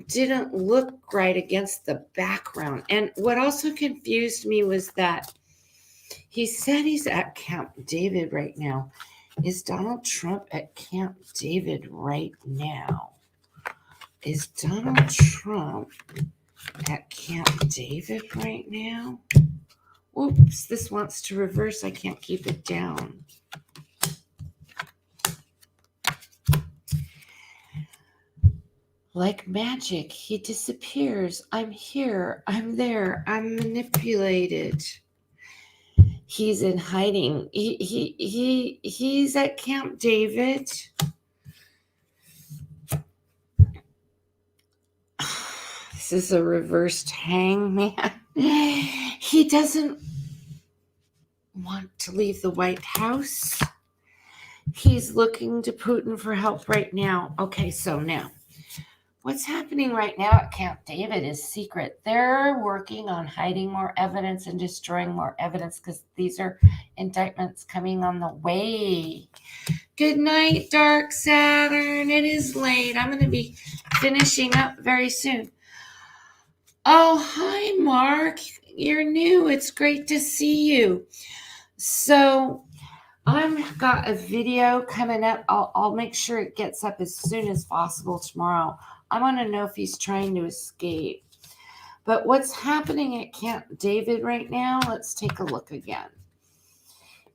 didn't look right against the background. And what also confused me was that he said he's at Camp David right now. Is Donald Trump at Camp David right now? Is Donald Trump at Camp David right now? Oops, this wants to reverse. I can't keep it down. Like magic, he disappears. I'm here. I'm there. I'm manipulated. He's in hiding. He's at Camp David. This is a reversed hangman. He doesn't want to leave the White House. He's looking to Putin for help right now. Okay, so now, what's happening right now at Camp David is secret. They're working on hiding more evidence and destroying more evidence because these are indictments coming on the way. Good night, Dark Saturn. It is late. I'm going to be finishing up very soon. Oh, hi, Mark. You're new. It's great to see you. So, I've got a video coming up. I'll make sure it gets up as soon as possible tomorrow. I want to know if he's trying to escape. But what's happening at Camp David right now, let's take a look again.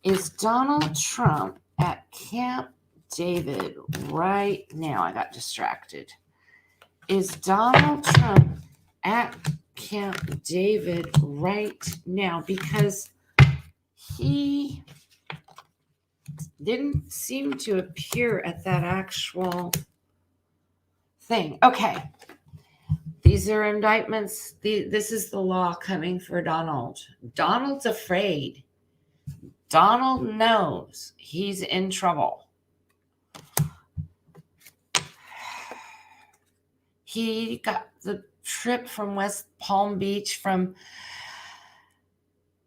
Is Donald Trump at Camp David right now? I got distracted. Is Donald Trump at Camp David right now? Because he didn't seem to appear at that actual thing. Okay. These are indictments. This is the law coming for Donald. Donald's afraid. Donald knows he's in trouble. He got the trip from West Palm Beach from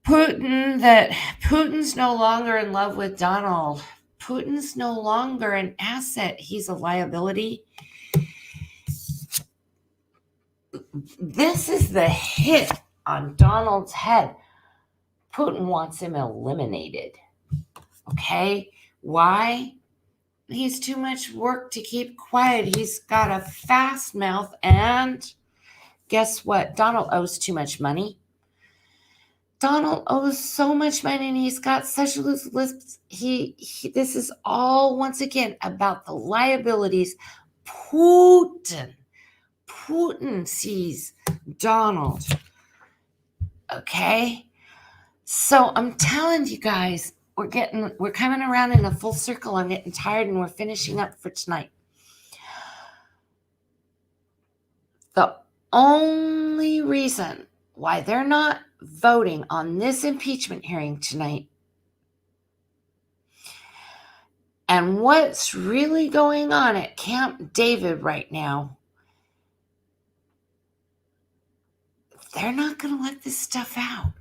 Putin that Putin's no longer in love with Donald. Putin's no longer an asset. He's a liability. This is the hit on Donald's head. Putin wants him eliminated. Okay? Why? He's too much work to keep quiet. He's got a fast mouth, and guess what? Donald owes too much money. Donald owes so much money, and he's got such loose lips. This is all, once again, about the liabilities. Putin sees Donald. Okay? So I'm telling you guys, we're coming around in a full circle. I'm getting tired, and we're finishing up for tonight. The only reason why they're not voting on this impeachment hearing tonight, and what's really going on at Camp David right now, they're not going to let this stuff out.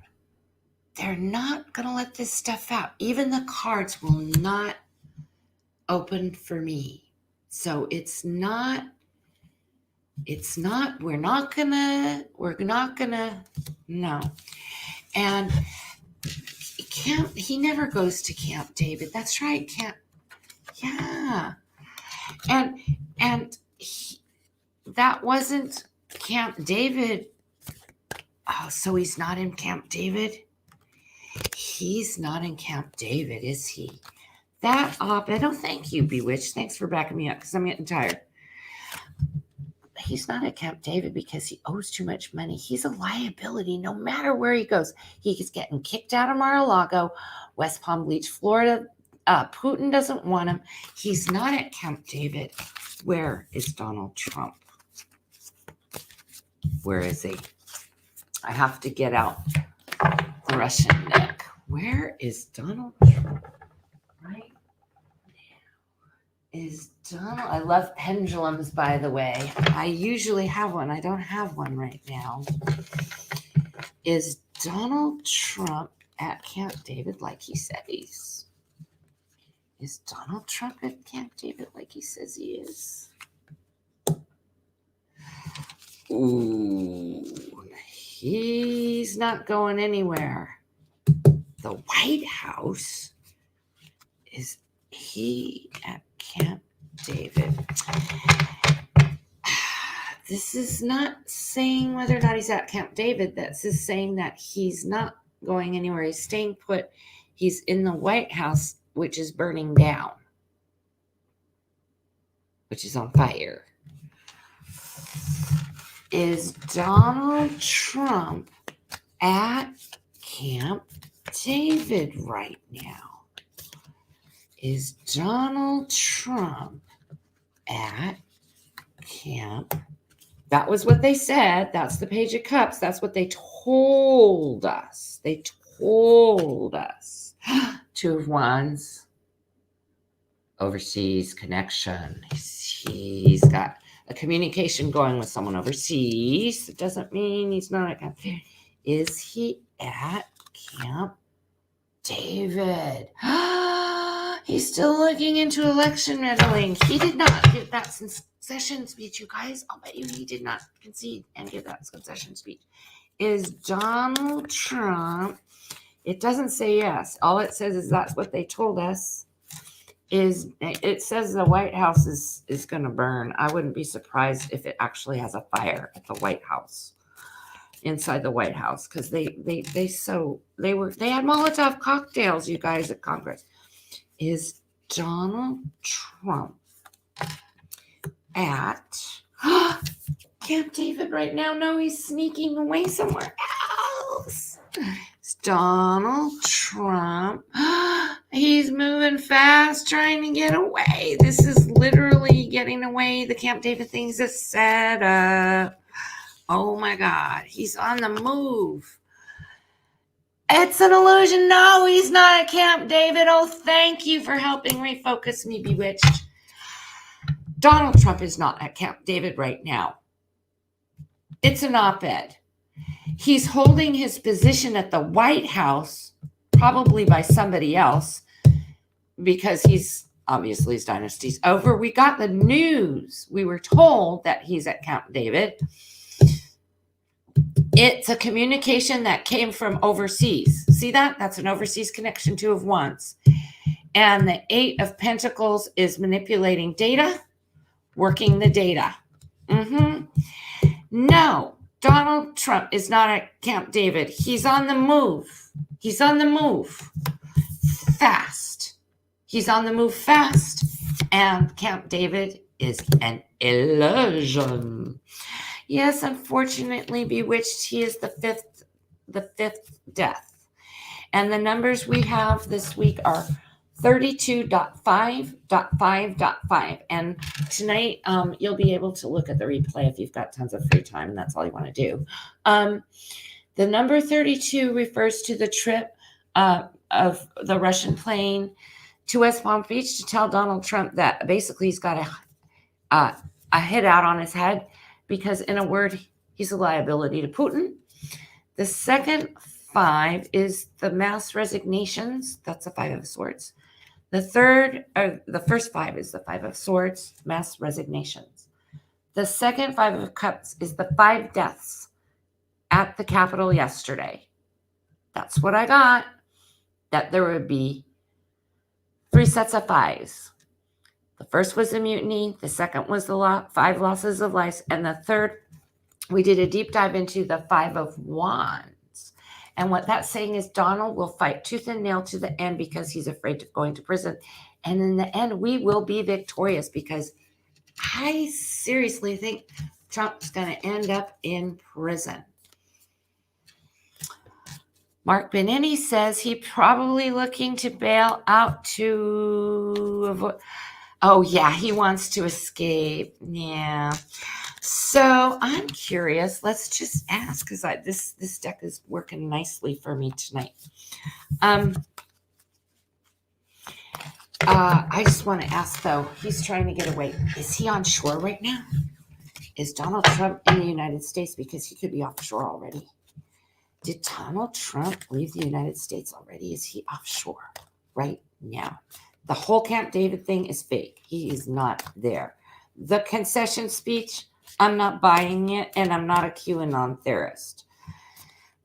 They're not going to let this stuff out. Even the cards will not open for me. So we're not gonna, no. And he never goes to Camp David. That's right, yeah. And that wasn't Camp David. Oh, so he's not in Camp David? He's not in Camp David, is he? That op-ed, oh, thank you, Bewitched. Thanks for backing me up because I'm getting tired. He's not at Camp David because he owes too much money. He's a liability no matter where he goes. He's getting kicked out of Mar-a-Lago, West Palm Beach, Florida. Putin doesn't want him. He's not at Camp David. Where is Donald Trump? Where is he? I have to get out the Russian neck. Where is Donald Trump? Right now. Is Donald? I love pendulums, by the way. I usually have one. I don't have one right now. Is Donald Trump at Camp David like he said he's? Is Donald Trump at Camp David like he says he is? Ooh, he's not going anywhere. The White House, is he at Camp David? This is not saying whether or not he's at Camp David. This is saying that he's not going anywhere. He's staying put. He's in the White House, which is burning down, which is on fire. Is Donald Trump at Camp David right now? Is Donald Trump at Camp? That was what they said. That's the Page of Cups. That's what they told us. They told us. Two of Wands. Overseas connection. He's got a communication going with someone overseas. It doesn't mean he's not at Camp David. Is he at Camp David? He's still looking into election meddling. He did not give that concession speech, you guys. I'll bet you he did not concede and give that concession speech. Is Donald Trump, it doesn't say yes. All it says is that's what they told us. It says the White House is going to burn. I wouldn't be surprised if it actually has a fire at the White House, inside the White House, because they had Molotov cocktails, you guys, at Congress. Is Donald Trump at Camp David right now? No, he's sneaking away somewhere else. It's Donald Trump. He's moving fast, trying to get away. This is literally getting away. The Camp David thing's a setup. Oh my God, he's on the move. It's an illusion. No, he's not at Camp David. Oh, thank you for helping refocus me, Bewitched. Donald Trump is not at Camp David right now. It's an op-ed. He's holding his position at the White House, probably by somebody else, because he's obviously his dynasty's over. We got the news. We were told that he's at Camp David. It's a communication that came from overseas. See that? That's an overseas connection, 2 of Wands. And the 8 of Pentacles is manipulating data, working the data. No, Donald Trump is not at Camp David. He's on the move. He's on the move fast. He's on the move fast. And Camp David is an illusion. Yes, unfortunately, Bewitched, he is the fifth death. And the numbers we have this week are 32.5.5.5. And tonight, you'll be able to look at the replay if you've got tons of free time, and that's all you want to do. The number 32 refers to the trip of the Russian plane to West Palm Beach to tell Donald Trump that basically he's got a hit out on his head, because in a word, he's a liability to Putin. The second 5 is the mass resignations. That's the 5 of Swords. The first 5 is the 5 of Swords, mass resignations. The second 5 of Cups is the 5 deaths at the Capitol yesterday. That's what I got. That there would be 3 sets of 5s. The first was the mutiny. The second was the 5 losses of life. And the third, we did a deep dive into the 5 of Wands. And what that's saying is Donald will fight tooth and nail to the end because he's afraid of going to prison. And in the end, we will be victorious, because I seriously think Trump's going to end up in prison. Mark Benini says he probably looking to bail out to avoid. Oh, yeah, he wants to escape. Yeah. So I'm curious. Let's just ask, because this deck is working nicely for me tonight. I just want to ask, though, he's trying to get away. Is he on shore right now? Is Donald Trump in the United States? Because he could be offshore already. Did Donald Trump leave the United States already? Is he offshore right now? The whole Camp David thing is fake. He is not there. The concession speech, I'm not buying it, and I'm not a QAnon theorist.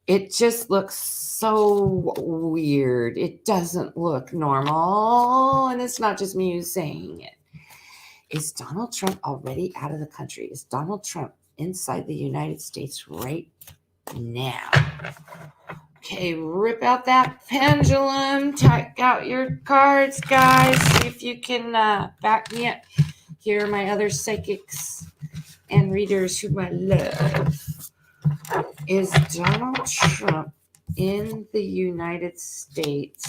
It just looks so weird. It doesn't look normal, and it's not just me who's saying it. Is Donald Trump already out of the country? Is Donald Trump inside the United States right now? Okay, rip out that pendulum. Take out your cards, guys. See if you can back me up. Here are my other psychics and readers whom I love. Is Donald Trump in the United States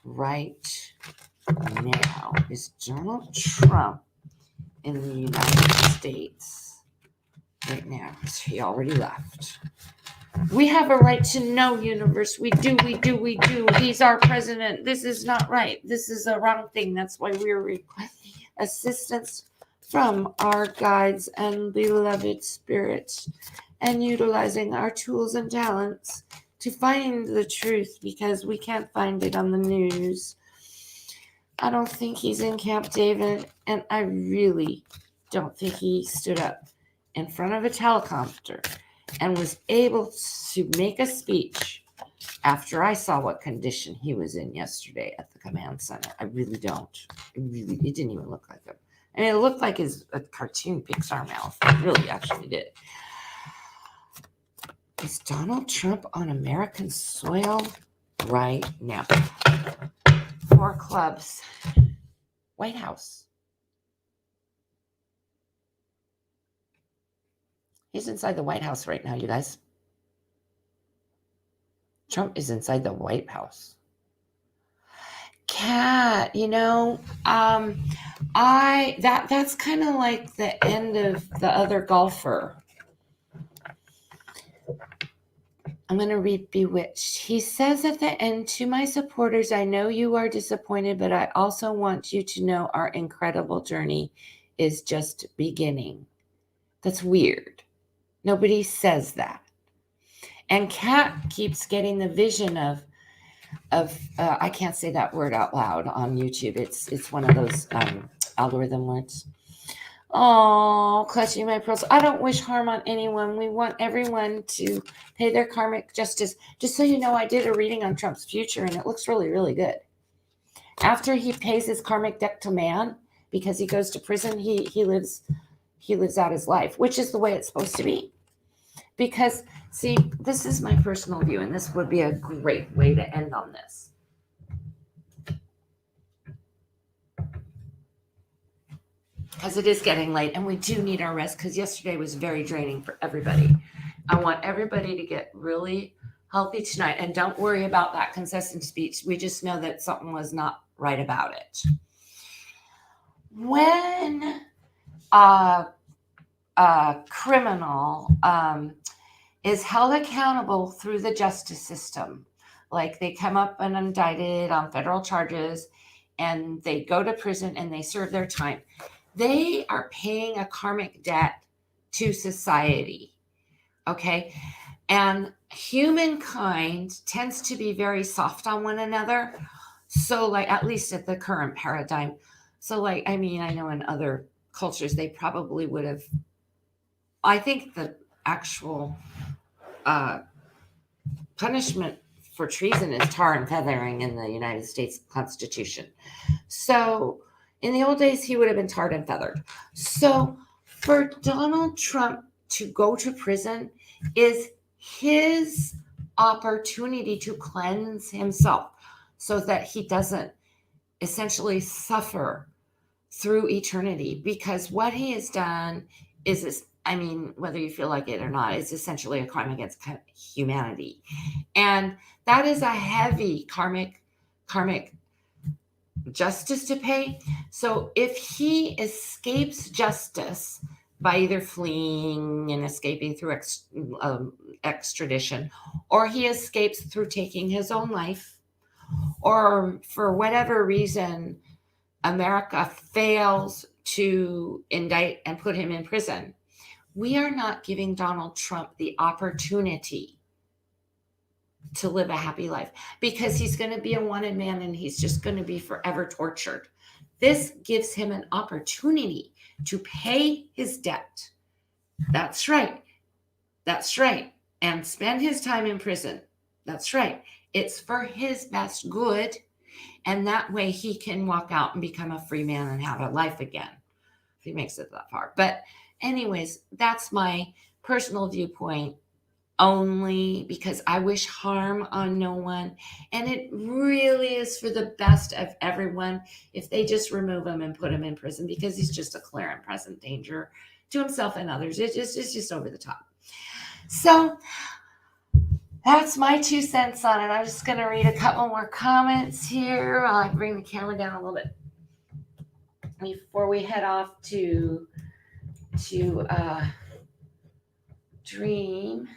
right now? Is Donald Trump in the United States right now? He already left. We have a right to know, universe. We do. He's our president. This is not right. This is a wrong thing. That's why we're requesting assistance from our guides and beloved spirits, and utilizing our tools and talents to find the truth, because we can't find it on the news. I don't think he's in Camp David, and I really don't think he stood up in front of a teleprompter and was able to make a speech after I saw what condition he was in yesterday at the command center. I really don't. It didn't even look like him. I mean, it looked like a cartoon Pixar mouth. It really actually did. Is Donald Trump on American soil right now? 4 clubs. White House. He's inside the White House right now, you guys. Trump is inside the White House. Cat, that's kind of like the end of the other golfer. I'm going to read Bewitched. He says at the end, to my supporters, I know you are disappointed, but I also want you to know our incredible journey is just beginning. That's weird. Nobody says that. And Kat keeps getting the vision of I can't say that word out loud on YouTube. It's one of those algorithm words. Oh, clutching my pearls. I don't wish harm on anyone. We want everyone to pay their karmic justice. Just so you know, I did a reading on Trump's future, and it looks really, really good. After he pays his karmic debt to man, because he goes to prison, he lives out his life, which is the way it's supposed to be. Because, see, this is my personal view, and this would be a great way to end on this. Because it is getting late, and we do need our rest, because yesterday was very draining for everybody. I want everybody to get really healthy tonight, and don't worry about that concession speech. We just know that something was not right about it. When a criminal is held accountable through the justice system, like they come up and indicted on federal charges, and they go to prison and they serve their time, they are paying a karmic debt to society, okay? And humankind tends to be very soft on one another. So, like, at least at the current paradigm. So, like, I mean, I know in other cultures, they probably would have, I think the actual punishment for treason is tar and feathering in the United States Constitution. So, in the old days, he would have been tarred and feathered. So for Donald Trump to go to prison is his opportunity to cleanse himself so that he doesn't essentially suffer through eternity. Because what he has done is, I mean, whether you feel like it or not, it's essentially a crime against humanity. And that is a heavy karmic justice to pay. So if he escapes justice by either fleeing and escaping through extradition, or he escapes through taking his own life, or for whatever reason America fails to indict and put him in prison, we are not giving Donald Trump the opportunity to live a happy life, because he's going to be a wanted man and he's just going to be forever tortured. This gives him an opportunity to pay his debt. That's right. That's right. And spend his time in prison. That's right. It's for his best good. And that way he can walk out and become a free man and have a life again, if he makes it that far. But anyways, that's my personal viewpoint, only because I wish harm on no one. And it really is for the best of everyone if they just remove him and put him in prison, because he's just a clear and present danger to himself and others. It's just over the top. So that's my 2 cents on it. I'm just going to read a couple more comments here while I bring the camera down a little bit before we head off to dream,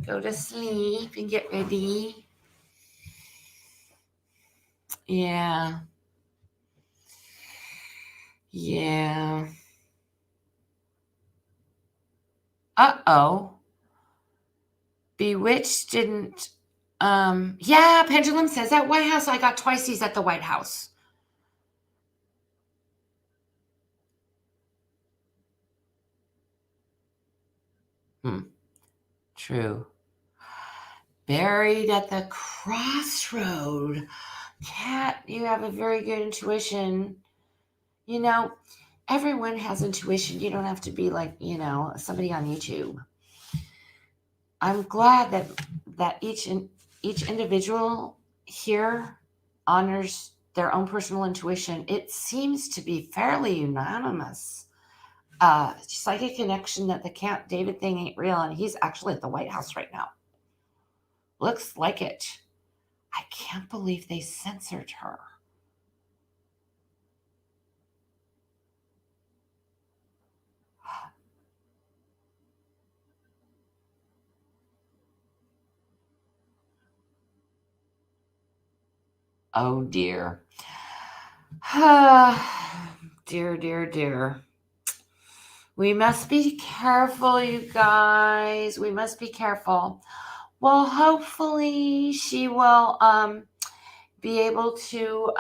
go to sleep, and get ready. Yeah. Uh-oh. Bewitched didn't. Yeah, Pendulum says at White House. I got twice. He's at the White House. True. Buried at the crossroad. Cat, you have a very good intuition. You know, everyone has intuition. You don't have to be like, somebody on YouTube. I'm glad that each individual here honors their own personal intuition. It seems to be fairly unanimous. Psychic connection that the Camp David thing ain't real, and he's actually at the White House right now. Looks like it. I can't believe they censored her. Oh dear. Dear, dear, dear. We must be careful, you guys. We must be careful. Well, hopefully she will be able to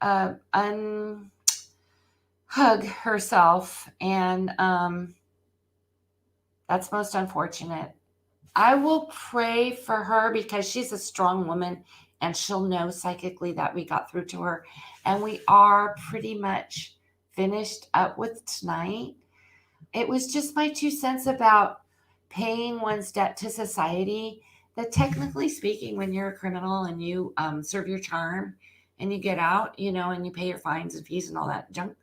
unhug herself, and that's most unfortunate. I will pray for her because she's a strong woman and she'll know psychically that we got through to her. And we are pretty much finished up with tonight. It was just my 2 cents about paying one's debt to society. That technically speaking, when you're a criminal and you serve your term and you get out, and you pay your fines and fees and all that junk,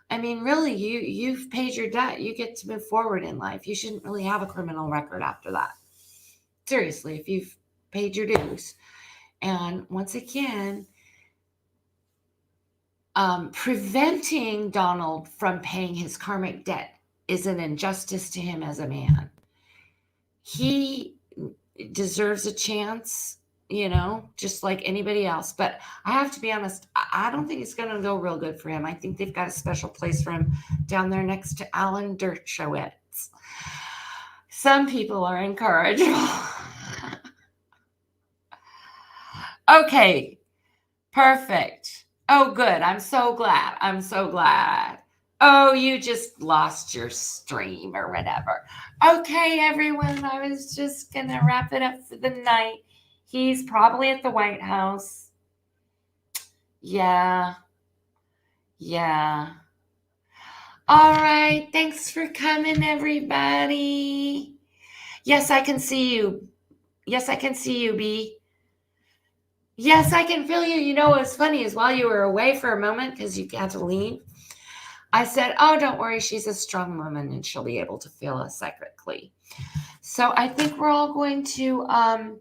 I mean, really, you've paid your debt. You get to move forward in life. You shouldn't really have a criminal record after that. Seriously, if you've paid your dues. And once again, preventing Donald from paying his karmic debt is an injustice to him as a man. He deserves a chance, just like anybody else. But I have to be honest, I don't think it's going to go real good for him. I think they've got a special place for him down there next to Alan Dershowitz. Some people are incorrigible. Okay, perfect. Oh, good. I'm so glad. Oh, you just lost your stream or whatever. Okay, everyone, I was just going to wrap it up for the night. He's probably at the White House. Yeah. All right. Thanks for coming, everybody. Yes, I can see you. B. Yes, I can feel you. You know what's funny is while you were away for a moment because you had to leave, I said, oh, don't worry. She's a strong woman and she'll be able to feel us psychically. So I think we're all going to, I'm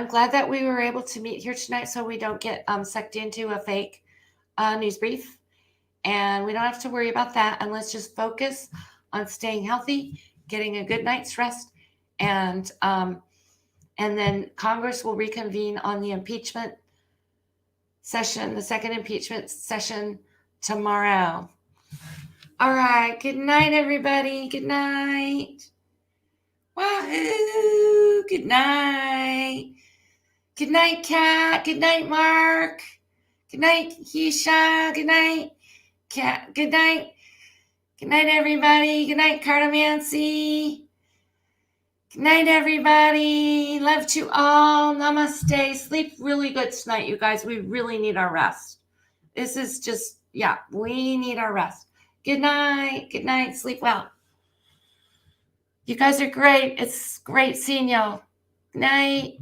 glad that we were able to meet here tonight so we don't get sucked into a fake news brief. And we don't have to worry about that. And let's just focus on staying healthy, getting a good night's rest. And then Congress will reconvene on the impeachment session, the second impeachment session tomorrow. All right. Good night, everybody. Good night. Wahoo. Good night. Good night, Kat. Good night, Mark. Good night, Keisha. Good night, Kat. Good night. Good night, everybody. Good night, Cartomancy. Good night, everybody. Love to all. Namaste. Sleep really good tonight, you guys. We really need our rest. This is just, we need our rest. Good night. Good night. Sleep well. You guys are great. It's great seeing y'all. Good night.